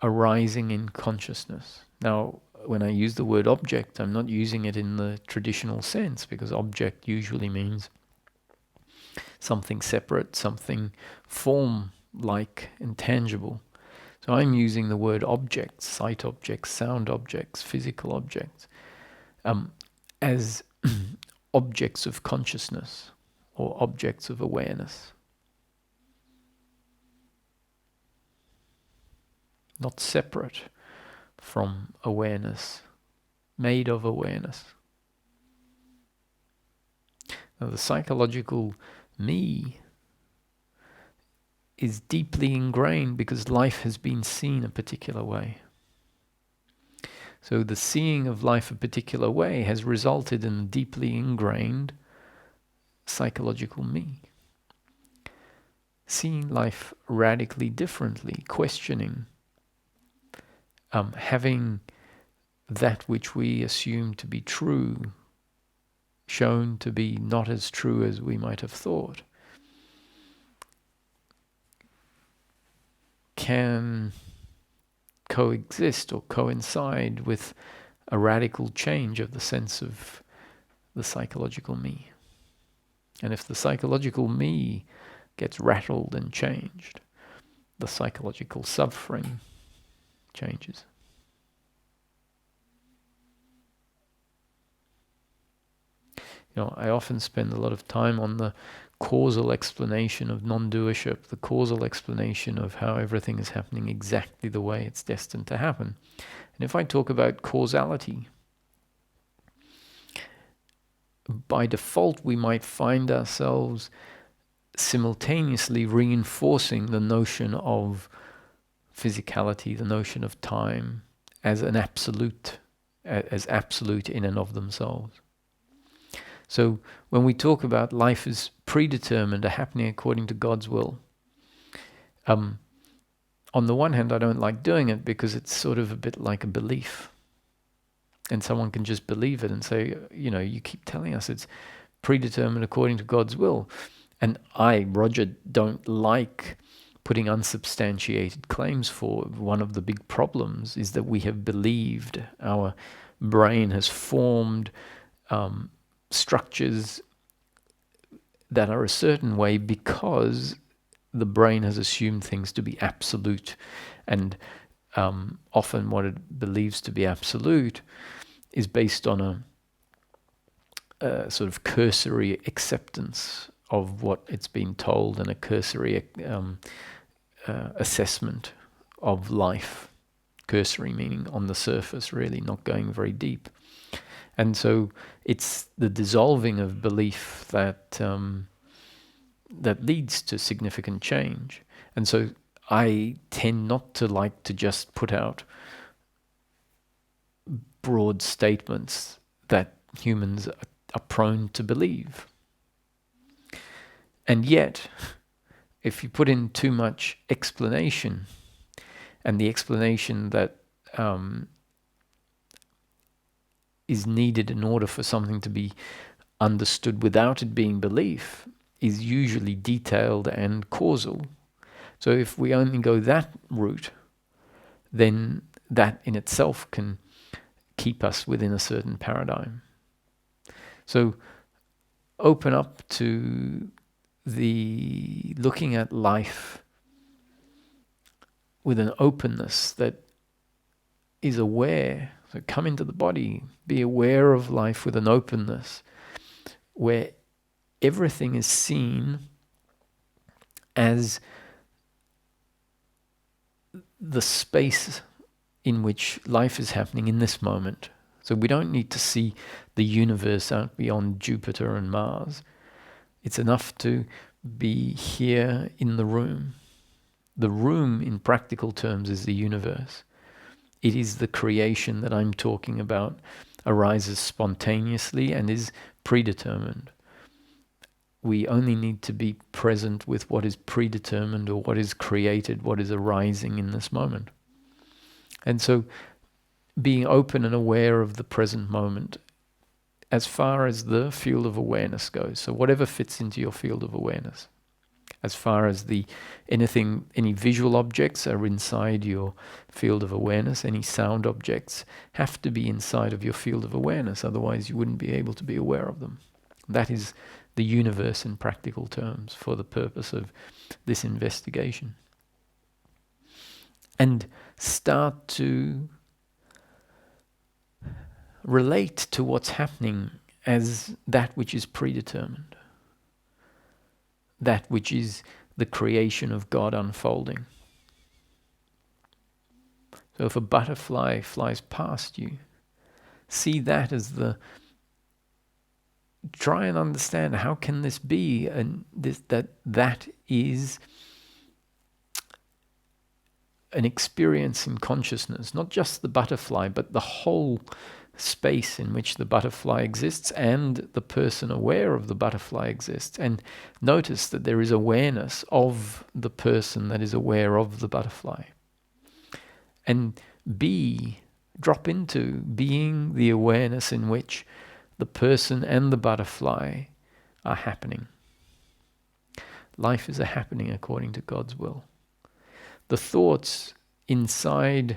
arising in consciousness. Now, when I use the word object, I'm not using it in the traditional sense, because object usually means something separate, something form-like and tangible. So I'm using the word objects, sight objects, sound objects, physical objects, as objects of consciousness or objects of awareness. Not separate from awareness, made of awareness. Now, the psychological me is deeply ingrained because life has been seen a particular way. So the seeing of life a particular way has resulted in a deeply ingrained psychological me. Seeing life radically differently, questioning, having that which we assume to be true shown to be not as true as we might have thought, can coexist or coincide with a radical change of the sense of the psychological me. And if the psychological me gets rattled and changed, the psychological suffering changes. You know, I often spend a lot of time on the causal explanation of non-doership, the causal explanation of how everything is happening exactly the way it's destined to happen. And if I talk about causality, by default we might find ourselves simultaneously reinforcing the notion of physicality, the notion of time, as an absolute, as absolute in and of themselves. So when we talk about life is predetermined, or happening according to God's will, on the one hand, I don't like doing it because it's sort of a bit like a belief. And someone can just believe it and say, you know, you keep telling us it's predetermined according to God's will. And I, Roger, don't like putting unsubstantiated claims forward. One of the big problems is that we have believed, our brain has formed structures that are a certain way because the brain has assumed things to be absolute, and often what it believes to be absolute is based on a sort of cursory acceptance of what it's been told, and a cursory assessment of life. Cursory meaning on the surface, really, not going very deep. And so it's the dissolving of belief that that leads to significant change. And so I tend not to like to just put out broad statements that humans are prone to believe. And yet, if you put in too much explanation, and the explanation that is needed in order for something to be understood without it being belief, is usually detailed and causal. So if we only go that route, then that in itself can keep us within a certain paradigm. So open up to the looking at life with an openness that is aware. So come into the body, be aware of life with an openness where everything is seen as the space in which life is happening in this moment. So we don't need to see the universe out beyond Jupiter and Mars. It's enough to be here in the room. The room, in practical terms, is the universe. It is the creation that I'm talking about, arises spontaneously and is predetermined. We only need to be present with what is predetermined or what is created, what is arising in this moment. And so being open and aware of the present moment as far as the field of awareness goes. So whatever fits into your field of awareness. As far as any visual objects are inside your field of awareness, any sound objects have to be inside of your field of awareness, otherwise you wouldn't be able to be aware of them. That is the universe in practical terms for the purpose of this investigation. And start to relate to what's happening as that which is predetermined. That which is the creation of God unfolding. So if a butterfly flies past you, see that as try and understand, how can this be? And that is an experience in consciousness, not just the butterfly, but the whole space in which the butterfly exists and the person aware of the butterfly exists. And notice that there is awareness of the person that is aware of the butterfly. And drop into being the awareness in which the person and the butterfly are happening. Life is a happening according to God's will. The thoughts inside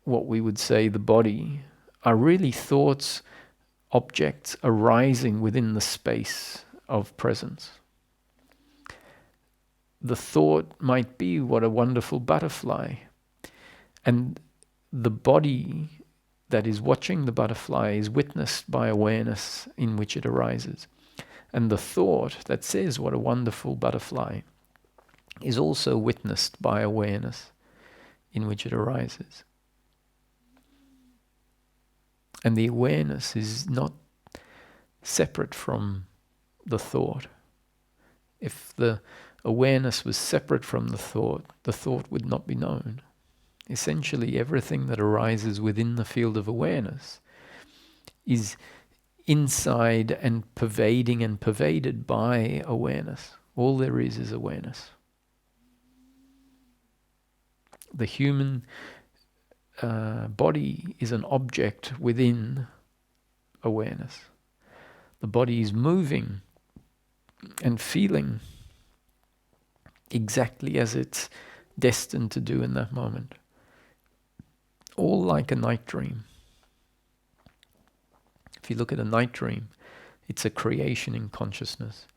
what we would say the body are really thoughts, objects arising within the space of presence. The thought might be, what a wonderful butterfly. And the body that is watching the butterfly is witnessed by awareness in which it arises. And the thought that says, what a wonderful butterfly, is also witnessed by awareness in which it arises. And the awareness is not separate from the thought. If the awareness was separate from the thought would not be known. Essentially, everything that arises within the field of awareness is inside and pervading and pervaded by awareness. All there is awareness. The human body is an object within awareness. The body is moving and feeling exactly as it's destined to do in that moment. All like a night dream. If you look at a night dream, it's a creation in consciousness.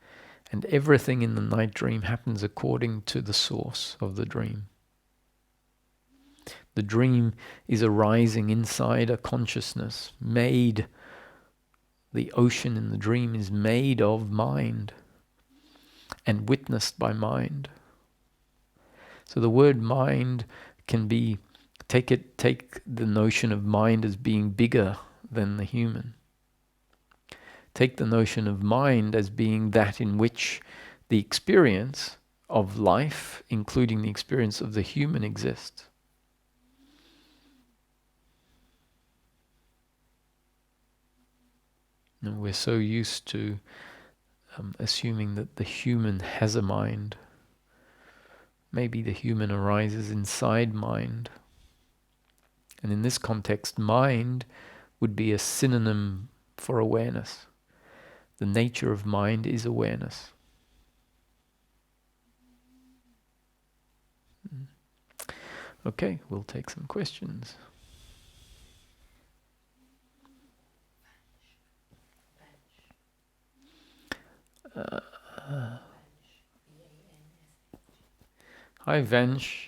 And everything in the night dream happens according to the source of the dream. The dream is arising inside a consciousness made. The ocean in the dream is made of mind and witnessed by mind. So the word mind can be, take the notion of mind as being bigger than the human. Take the notion of mind as being that in which the experience of life, including the experience of the human, exists. And we're so used to assuming that the human has a mind. Maybe the human arises inside mind. And in this context, mind would be a synonym for awareness. The nature of mind is awareness. Okay, we'll take some questions. Hi, Vensh.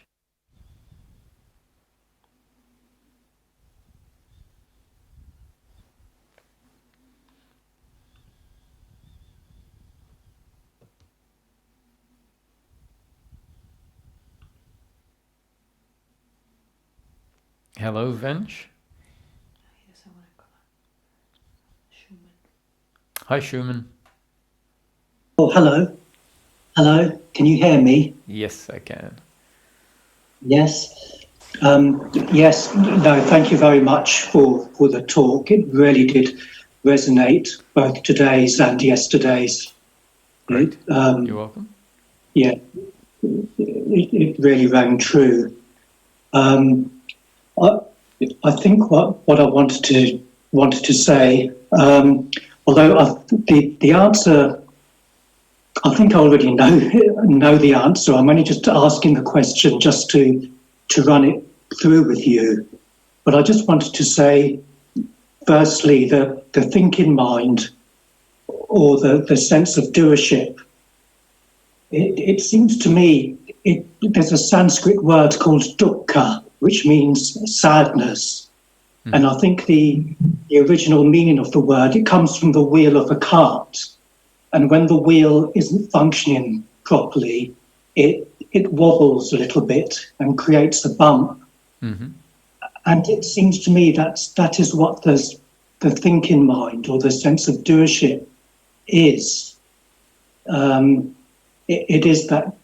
Hello, Vensh. Hi, Schumann. Oh, hello. Hello. Can you hear me? Yes, I can. Yes. Yes. No, thank you very much for the talk. It really did resonate, both today's and yesterday's. Great. You're welcome. Yeah, it really rang true. I think what I wanted to say, although the answer, I think I already know the answer. I'm only just asking the question just to run it through with you. But I just wanted to say, firstly, the thinking mind, or the sense of doership. It seems to me there's a Sanskrit word called dukkha, which means sadness. Mm. And I think the original meaning of the word, it comes from the wheel of a cart. And when the wheel isn't functioning properly, it wobbles a little bit and creates a bump. Mm-hmm. And it seems to me that is what the thinking mind, or the sense of doership, is. It is that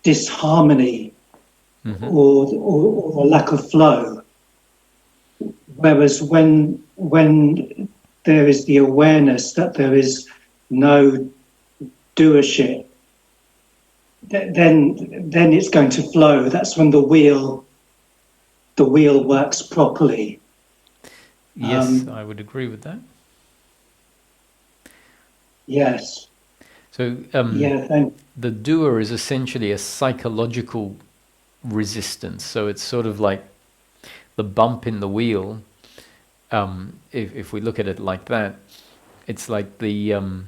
disharmony, mm-hmm. or lack of flow. Whereas when there is the awareness that there is no doership, then it's going to flow. That's when the wheel works properly. Yes, I would agree with that. Yes. So the doer is essentially a psychological resistance. So it's sort of like the bump in the wheel. If we look at it like that, it's like the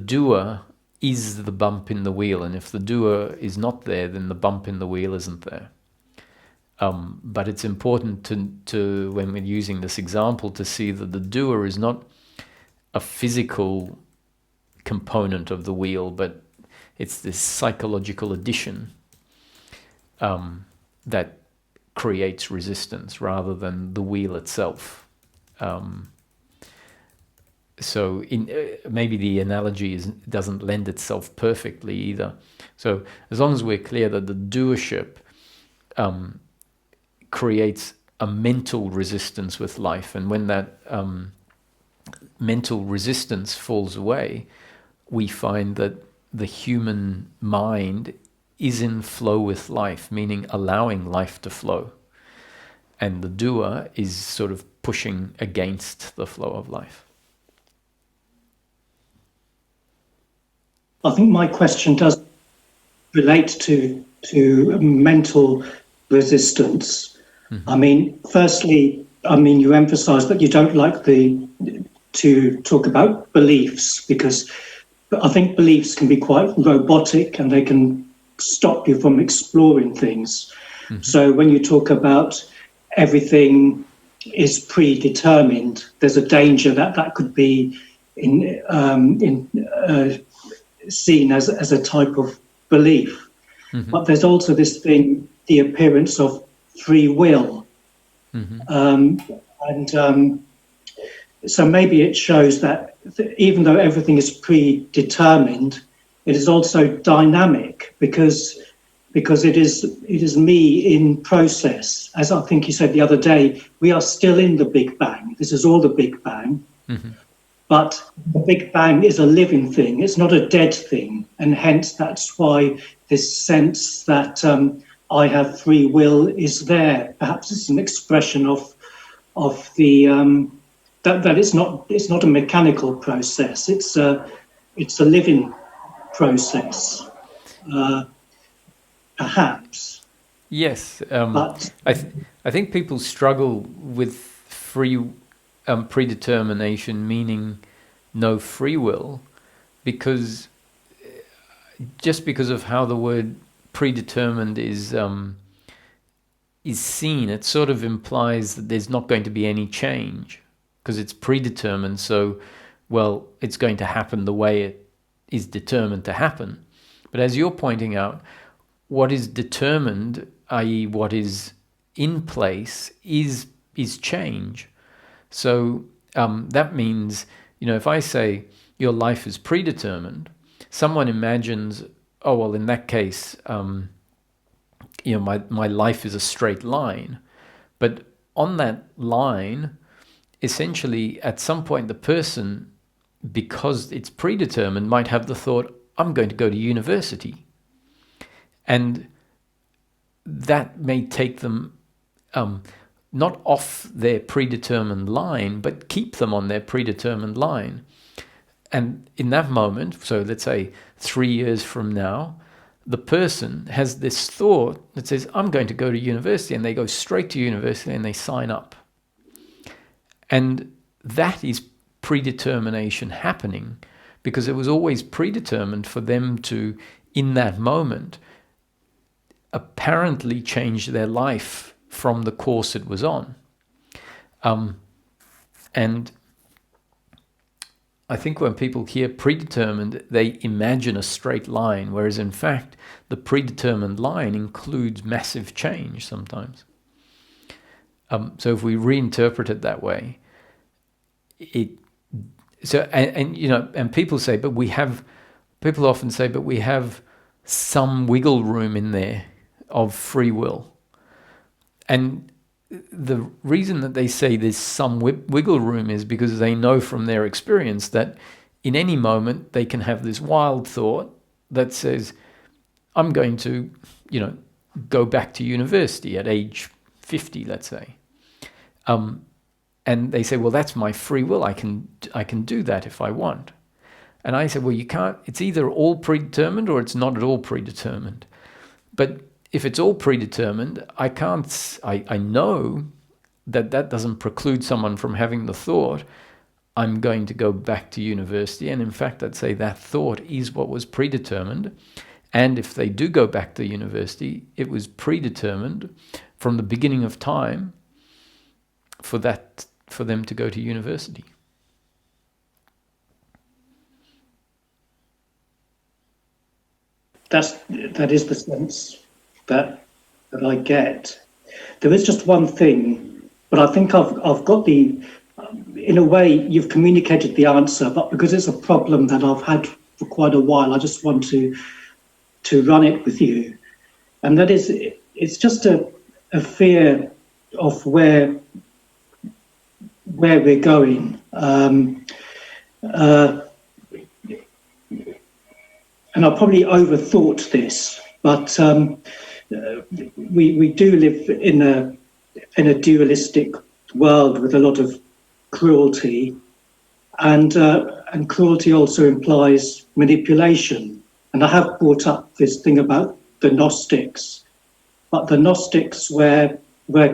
doer is the bump in the wheel, and if the doer is not there, then the bump in the wheel isn't there. But it's important to when we're using this example to see that the doer is not a physical component of the wheel, but it's this psychological addition that creates resistance rather than the wheel itself. So maybe the analogy doesn't lend itself perfectly either. So as long as we're clear that the doership creates a mental resistance with life, and when that mental resistance falls away, we find that the human mind is in flow with life, meaning allowing life to flow. And the doer is sort of pushing against the flow of life. I think my question does relate to mental resistance. Mm-hmm. I mean, firstly, you emphasize that you don't like to talk about beliefs, because I think beliefs can be quite robotic and they can stop you from exploring things. Mm-hmm. So when you talk about everything is predetermined, there's a danger that could be seen as a type of belief. Mm-hmm. But there's also this thing, the appearance of free will. And so maybe it shows that even though everything is predetermined, it is also dynamic because it is me in process. As I think you said the other day, we are still in the Big Bang. This is all the Big Bang. But the Big Bang is a living thing. It's not a dead thing. And hence that's why this sense that I have free will is there. Perhaps it's an expression of the that it's not a mechanical process. It's a living process. Perhaps. Yes, But I think people struggle with free predetermination, meaning no free will, because of how the word predetermined is seen. It sort of implies that there's not going to be any change because it's predetermined. So, well, it's going to happen the way it is determined to happen. But as you're pointing out, what is determined, i.e. what is in place, is change. So that means, if I say your life is predetermined, someone imagines, oh, well, in that case, my life is a straight line. But on that line, essentially, at some point, the person, because it's predetermined, might have the thought, I'm going to go to university. And that may take them not off their predetermined line, but keep them on their predetermined line. And in that moment, so let's say 3 years from now, the person has this thought that says, I'm going to go to university, and they go straight to university and they sign up. And that is predetermination happening, because it was always predetermined for them to, in that moment, apparently change their life from the course it was on. And I think when people hear predetermined, they imagine a straight line, whereas in fact, the predetermined line includes massive change sometimes. So if we reinterpret it that way, and people say, but people often say, but we have some wiggle room in there of free will. And the reason that they say there's some wiggle room is because they know from their experience that in any moment they can have this wild thought that says, I'm going to, go back to university at age 50, let's say. And they say, well, that's my free will. I can do that if I want. And I say, well, you can't. It's either all predetermined or it's not at all predetermined. But if it's all predetermined, I know that doesn't preclude someone from having the thought, I'm going to go back to university. And in fact, I'd say that thought is what was predetermined. And if they do go back to university, it was predetermined from the beginning of time for them to go to university. That is the sense that I get. There is just one thing, but I think I've got in a way, you've communicated the answer, but because it's a problem that I've had for quite a while, I just want to run it with you. And that is, it's just a fear of where we're going. And I probably overthought this, but we do live in a dualistic world with a lot of cruelty, and cruelty also implies manipulation. And I have brought up this thing about the Gnostics, but the Gnostics were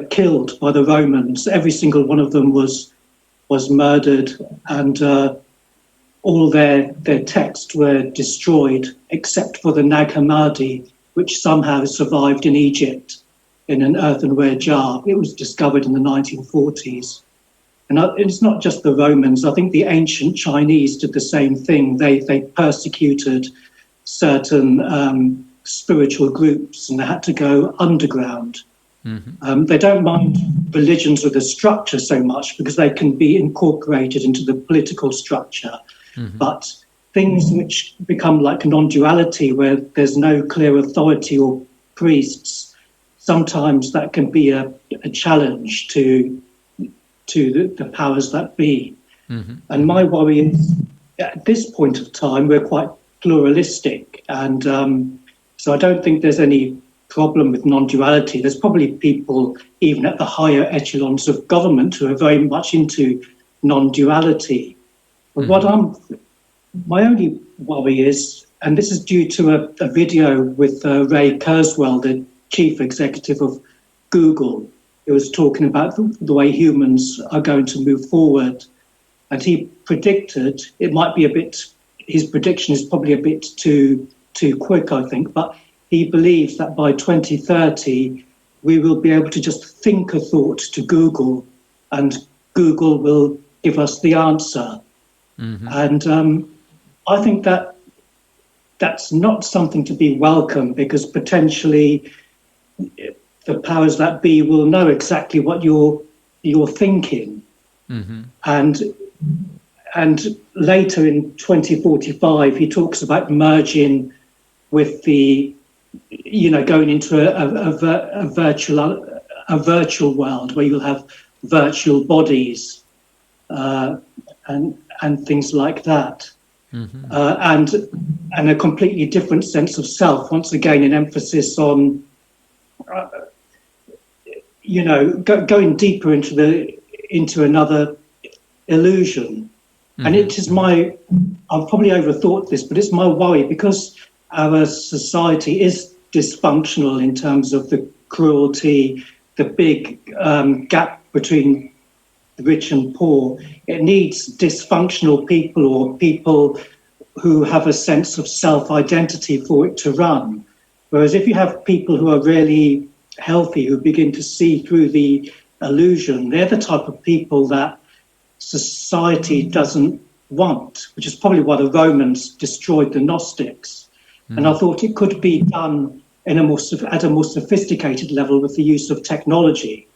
killed by the Romans. Every single one of them was murdered, and all their texts were destroyed, except for the Nag Hammadi, which somehow survived in Egypt in an earthenware jar. It was discovered in the 1940s. And it's not just the Romans. I think the ancient Chinese did the same thing. They persecuted certain spiritual groups, and they had to go underground. They don't mind religions with a structure so much because they can be incorporated into the political structure. But things which become like non-duality, where there's no clear authority or priests, sometimes that can be a challenge to the powers that be. And my worry is, at this point of time, we're quite pluralistic, and so I don't think there's any problem with non-duality. There's probably people even at the higher echelons of government who are very much into non-duality. But my only worry is, and this is due to a video with Ray Kurzweil, the chief executive of Google, who was talking about the way humans are going to move forward. And he predicted, it might be a bit, his prediction is probably a bit too quick, I think, but he believes that by 2030, we will be able to just think a thought to Google and Google will give us the answer. And I think that that's not something to be welcome, because potentially the powers that be will know exactly what you're thinking. And later in 2045, he talks about merging with the, going into a virtual world where you'll have virtual bodies and things like that. And a completely different sense of self. Once again, an emphasis on, going deeper into another illusion. And it is I've probably overthought this, but it's my worry, because our society is dysfunctional in terms of the cruelty, the big gap between the rich and poor. It needs dysfunctional people, or people who have a sense of self-identity for it to run. Whereas if you have people who are really healthy, who begin to see through the illusion, they're the type of people that society doesn't want, which is probably why the Romans destroyed the Gnostics. And I thought it could be done at a more sophisticated level with the use of technology,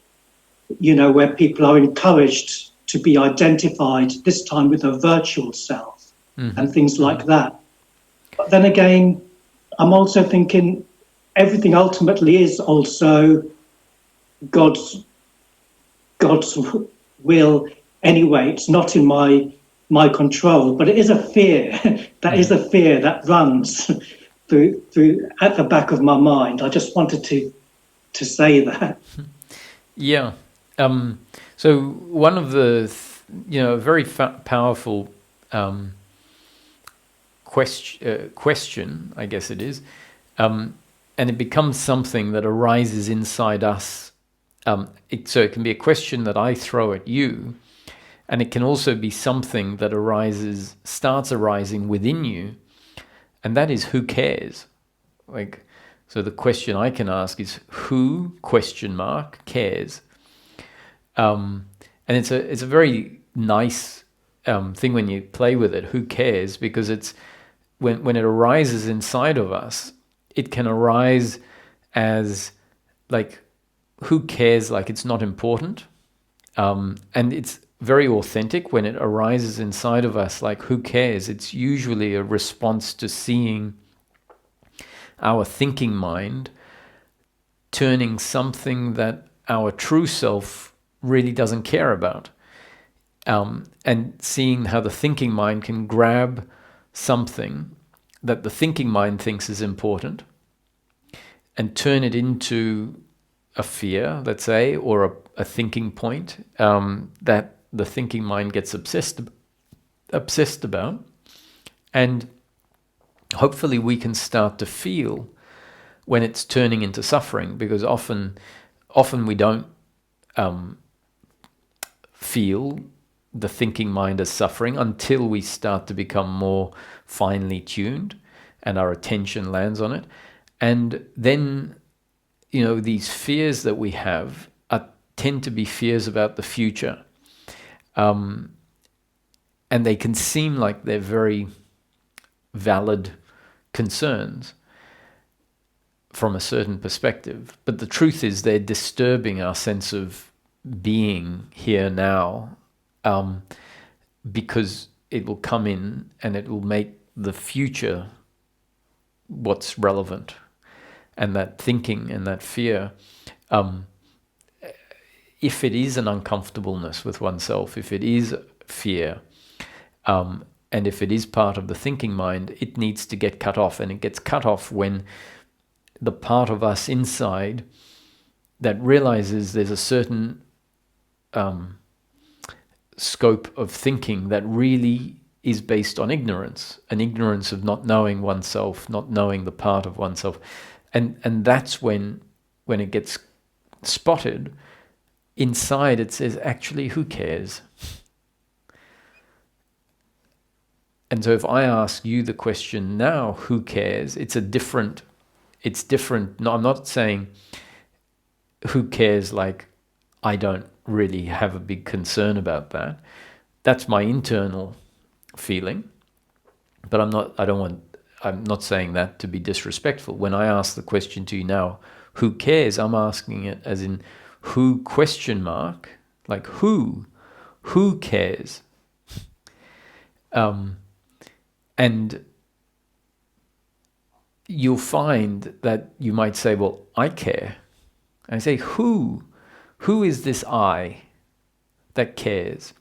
where people are encouraged to be identified, this time with a virtual self and things like that. But then again, I'm also thinking everything ultimately is also God's will anyway. It's not in my control, but it is a fear. That is a fear that runs through at the back of my mind. I just wanted to say that. Yeah. So one of the very powerful question, I guess it is, and it becomes something that arises inside us. So it can be a question that I throw at you, and it can also be something that starts arising within you, and that is, who cares? So the question I can ask is, who cares? And it's a very nice thing when you play with it. Who cares? Because it's when it arises inside of us, it can arise as who cares? It's not important, and it's very authentic when it arises inside of us. Who cares? It's usually a response to seeing our thinking mind turning something that our true self really doesn't care about, and seeing how the thinking mind can grab something that the thinking mind thinks is important and turn it into a fear, let's say, or a thinking point that the thinking mind gets obsessed about. And hopefully we can start to feel when it's turning into suffering, because often we don't feel the thinking mind as suffering until we start to become more finely tuned and our attention lands on it. And then, these fears that we have tend to be fears about the future. And they can seem like they're very valid concerns. from a certain perspective. But the truth is they're disturbing our sense of being here now, because it will come in and it will make the future what's relevant. And that thinking and that fear, if it is an uncomfortableness with oneself, if it is fear, and if it is part of the thinking mind, it needs to get cut off. And it gets cut off when the part of us inside that realizes there's a certain scope of thinking that really is based on ignorance, an ignorance of not knowing oneself, not knowing the part of oneself. And that's when it gets spotted, inside it says, actually, who cares? And so if I ask you the question now, who cares? It's different. No, I'm not saying who cares like I don't really have a big concern about that. That's my internal feeling. But I'm not saying that to be disrespectful. When I ask the question to you now, who cares? I'm asking it as in who question mark, like who cares? And you'll find that you might say, well, I care. And I say, who is this I that cares?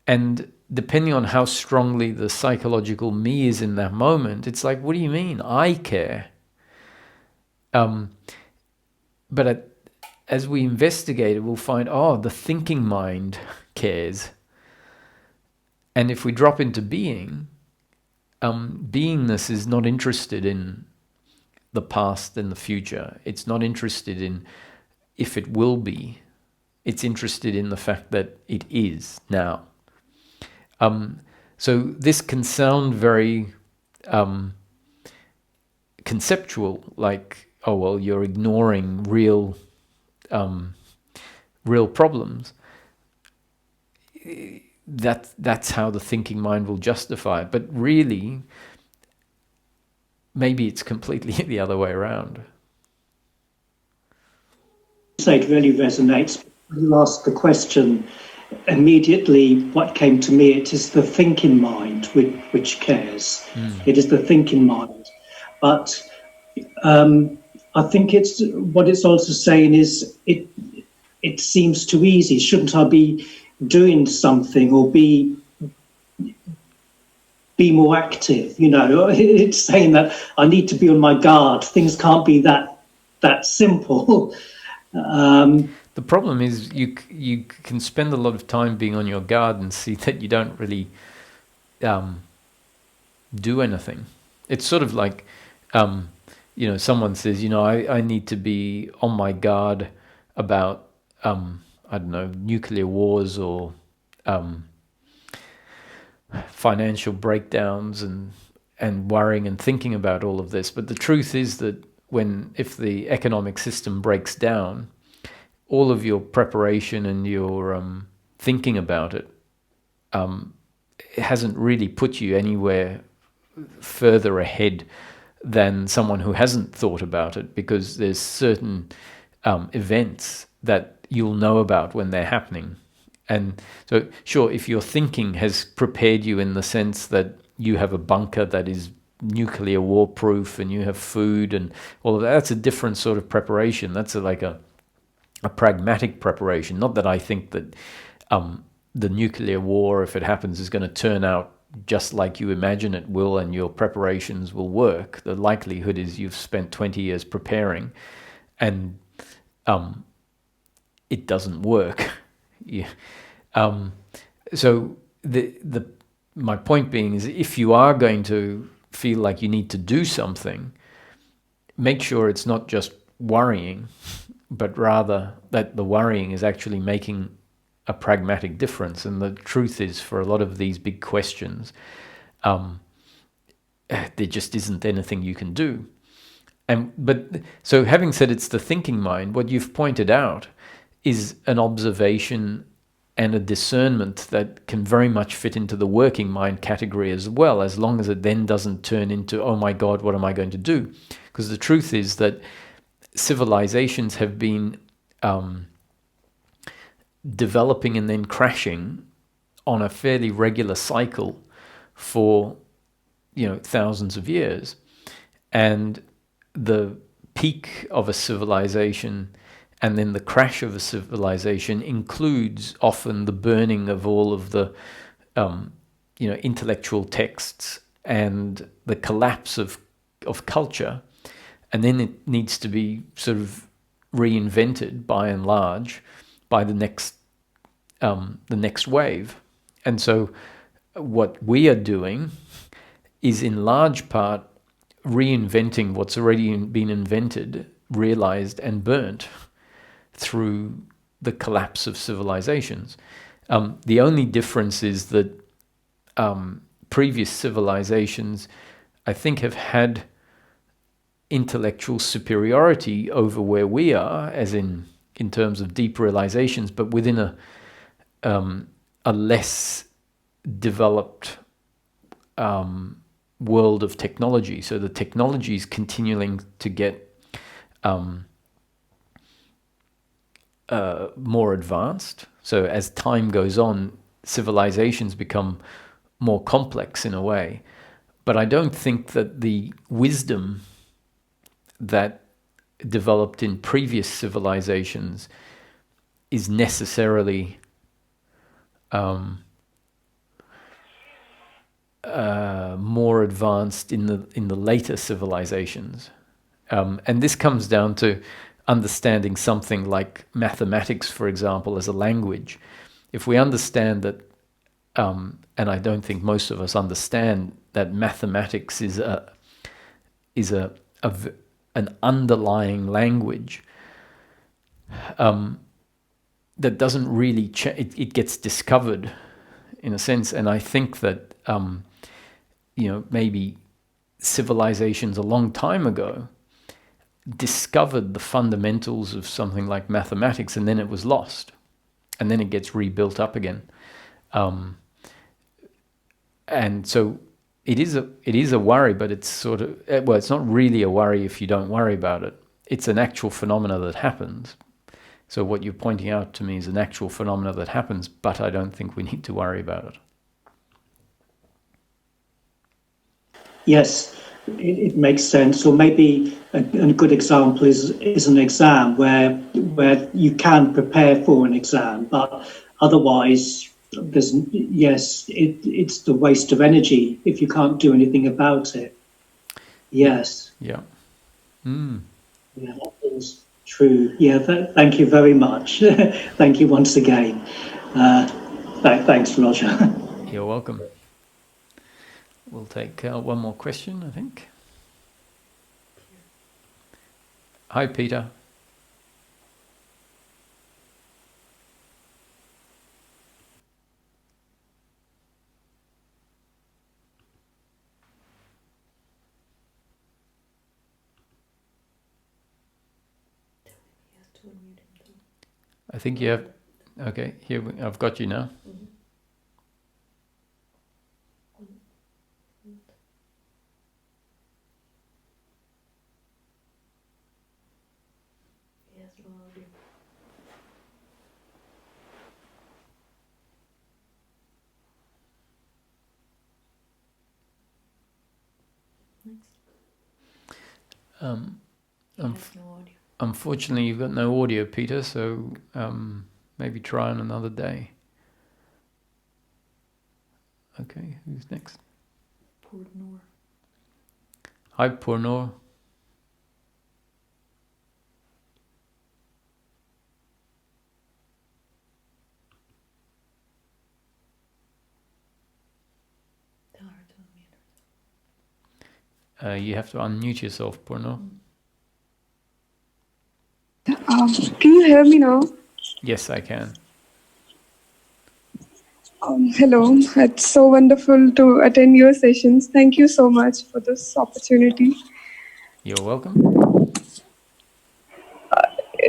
And depending on how strongly the psychological me is in that moment, it's like, what do you mean? I care. But as we investigate it, we'll find, the thinking mind cares. And if we drop into being, beingness is not interested in the past and the future. It's not interested in if it will be. It's interested in the fact that it is now. So this can sound very conceptual, like, oh, well, you're ignoring real problems. That's how the thinking mind will justify it. But really, maybe it's completely the other way around. It really resonates. You asked the question, immediately what came to me, it is the thinking mind which cares. It is the thinking mind. But I think it's what it's also saying is it seems too easy. Shouldn't I be doing something or be more active? It's saying that I need to be on my guard. Things can't be that simple. The problem is you can spend a lot of time being on your guard and see that you don't really do anything. It's sort of like someone says, I need to be on my guard about I don't know, nuclear wars or financial breakdowns and worrying and thinking about all of this. But the truth is that if the economic system breaks down, all of your preparation and your thinking about it, it hasn't really put you anywhere further ahead than someone who hasn't thought about it, because there's certain events that you'll know about when they're happening. And so, sure, if your thinking has prepared you in the sense that you have a bunker that is nuclear war-proof and you have food and all of that, that's a different sort of preparation. That's like a pragmatic preparation. Not that I think that the nuclear war, if it happens, is going to turn out just like you imagine it will and your preparations will work. The likelihood is you've spent 20 years preparing and it doesn't work. Yeah. So my point being is, if you are going to feel like you need to do something, make sure it's not just worrying, but rather that the worrying is actually making a pragmatic difference. And the truth is, for a lot of these big questions, there just isn't anything you can do. So having said it's the thinking mind, what you've pointed out is an observation and a discernment that can very much fit into the working mind category as well, as long as it then doesn't turn into, oh my God, what am I going to do? Because the truth is that civilizations have been developing and then crashing on a fairly regular cycle for, thousands of years. And the peak of a civilization and then the crash of a civilization includes often the burning of all of the intellectual texts and the collapse of culture, and then it needs to be sort of reinvented by and large by the next wave. And so what we are doing is in large part reinventing what's already been invented, realized, and burnt through the collapse of civilizations. The only difference is that previous civilizations, I think, have had intellectual superiority over where we are, as in terms of deep realizations, but within a less developed world of technology. So the technology is continuing to get more advanced. So as time goes on, civilizations become more complex in a way. But I don't think that the wisdom that developed in previous civilizations is necessarily more advanced in the later civilizations. And this comes down to understanding something like mathematics, for example, as a language. If we understand that, and I don't think most of us understand that mathematics is an underlying language that doesn't really it gets discovered in a sense. And I think that maybe civilizations a long time ago discovered the fundamentals of something like mathematics, and then it was lost, and then it gets rebuilt up again. And so it is a worry, but it's sort of, well, it's not really a worry if you don't worry about it. It's an actual phenomena that happens. So what you're pointing out to me is an actual phenomena that happens, but I don't think we need to worry about it. Yes, it makes sense. Or maybe a good example is an exam where you can prepare for an exam, but otherwise it's the waste of energy if you can't do anything about it. Yes. Yeah. Yeah, that is true. Yeah, thank you very much. Thank you once again. Thanks, Roger. You're welcome. We'll take one more question, I think. Hi, Peter. I think you have. Okay, here I've got you now. Unfortunately, you've got no audio, Peter, so maybe try on another day. Okay, who's next? Purnor. Hi, Purnor. You have to unmute yourself, Purnor. Can you hear me now? Yes, I can. Hello, it's so wonderful to attend your sessions. Thank you so much for this opportunity. You're welcome.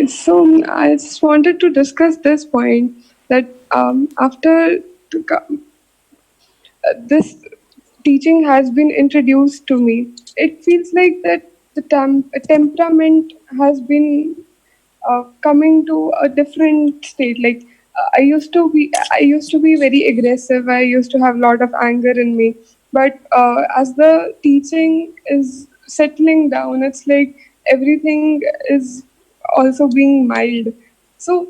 So I just wanted to discuss this point that after this teaching has been introduced to me, it feels like that the temperament has been coming to a different state. Like I used to be very aggressive. I used to have a lot of anger in me. But as the teaching is settling down, it's like everything is also being mild. So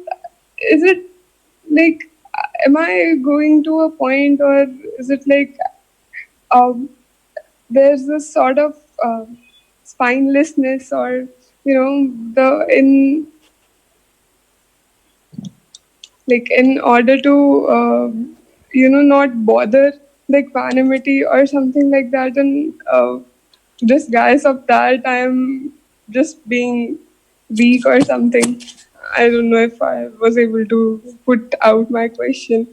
is it like, am I going to a point, or is it like um, there's this sort of spinelessness, or the in order to not bother the equanimity or something like that, and disguise of that I'm just being weak or something. I don't know if I was able to put out my question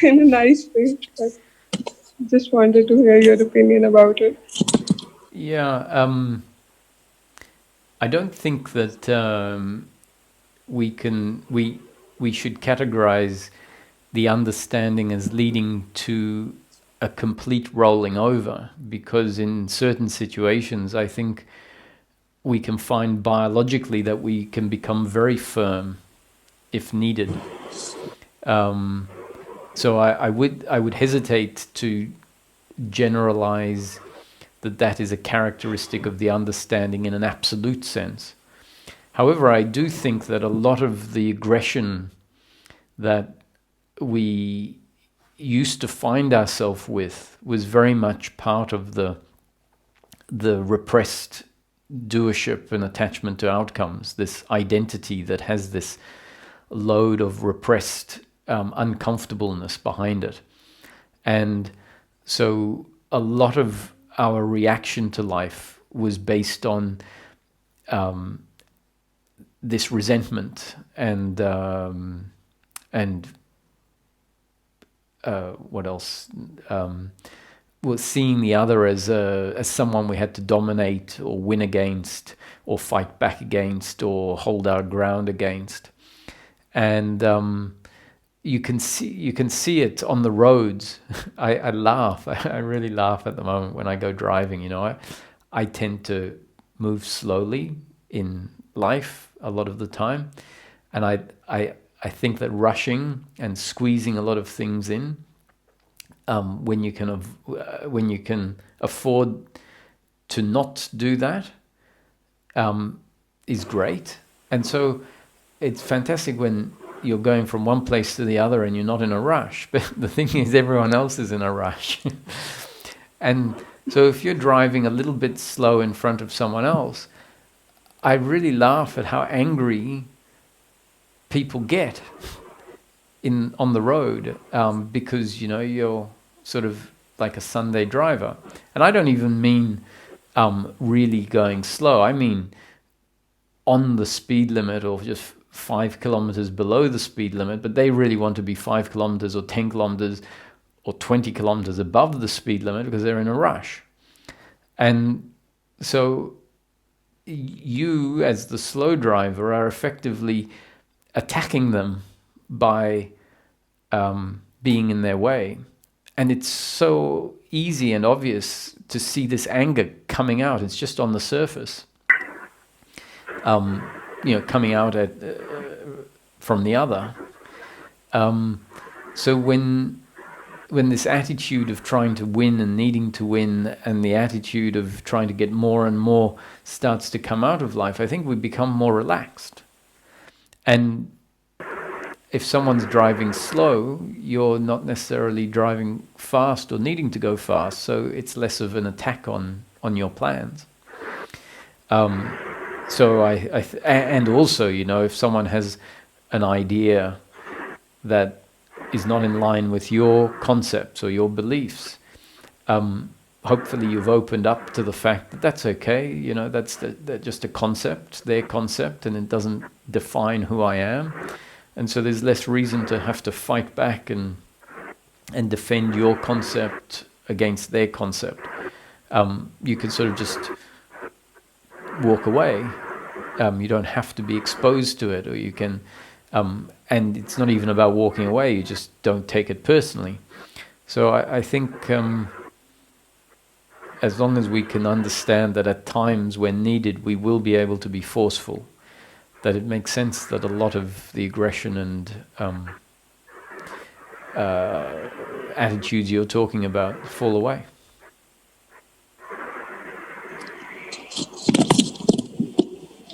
in a nice way, but just wanted to hear your opinion about it. Yeah, I don't think that we should categorize the understanding as leading to a complete rolling over, because in certain situations I think we can find biologically that we can become very firm if needed. So I would hesitate to generalize that is a characteristic of the understanding in an absolute sense. However, I do think that a lot of the aggression that we used to find ourselves with was very much part of the repressed doership and attachment to outcomes, this identity that has this load of repressed uncomfortableness behind it. And so a lot of our reaction to life was based on this resentment and what else? Was seeing the other as someone we had to dominate or win against, or fight back against, or hold our ground against. And you can see it on the roads. I laugh. I really laugh at the moment when I go driving. I tend to move slowly in life a lot of the time, and I think that rushing and squeezing a lot of things in, when you can afford to not do that, is great. And so it's fantastic when you're going from one place to the other and you're not in a rush. But the thing is, everyone else is in a rush. And so if you're driving a little bit slow in front of someone else, I really laugh at how angry people get on the road, because you're sort of like a Sunday driver. And I don't even mean really going slow. I mean on the speed limit, or just 5 kilometers below the speed limit, but they really want to be 5 kilometers or 10 kilometers or 20 kilometers above the speed limit because they're in a rush. And so you, as the slow driver, are effectively attacking them by being in their way. And it's so easy and obvious to see this anger coming out. It's just on the surface, coming out from the other. So when this attitude of trying to win and needing to win, and the attitude of trying to get more and more starts to come out of life, I think we become more relaxed. And if someone's driving slow, you're not necessarily driving fast or needing to go fast, so it's less of an attack on your plans. So and also, if someone has an idea that is not in line with your concepts or your beliefs, hopefully you've opened up to the fact that that's okay. That's just a concept, their concept, and it doesn't define who I am. And so there's less reason to have to fight back and defend your concept against their concept. You can sort of just walk away. You don't have to be exposed to it, or you can, and it's not even about walking away, you just don't take it personally. So I think as long as we can understand that at times when needed we will be able to be forceful, that it makes sense that a lot of the aggression and attitudes you're talking about fall away.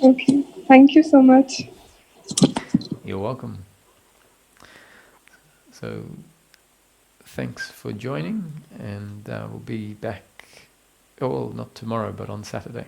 Okay. Thank you so much. You're welcome. So thanks for joining, and we'll be back, well, not tomorrow, but on Saturday.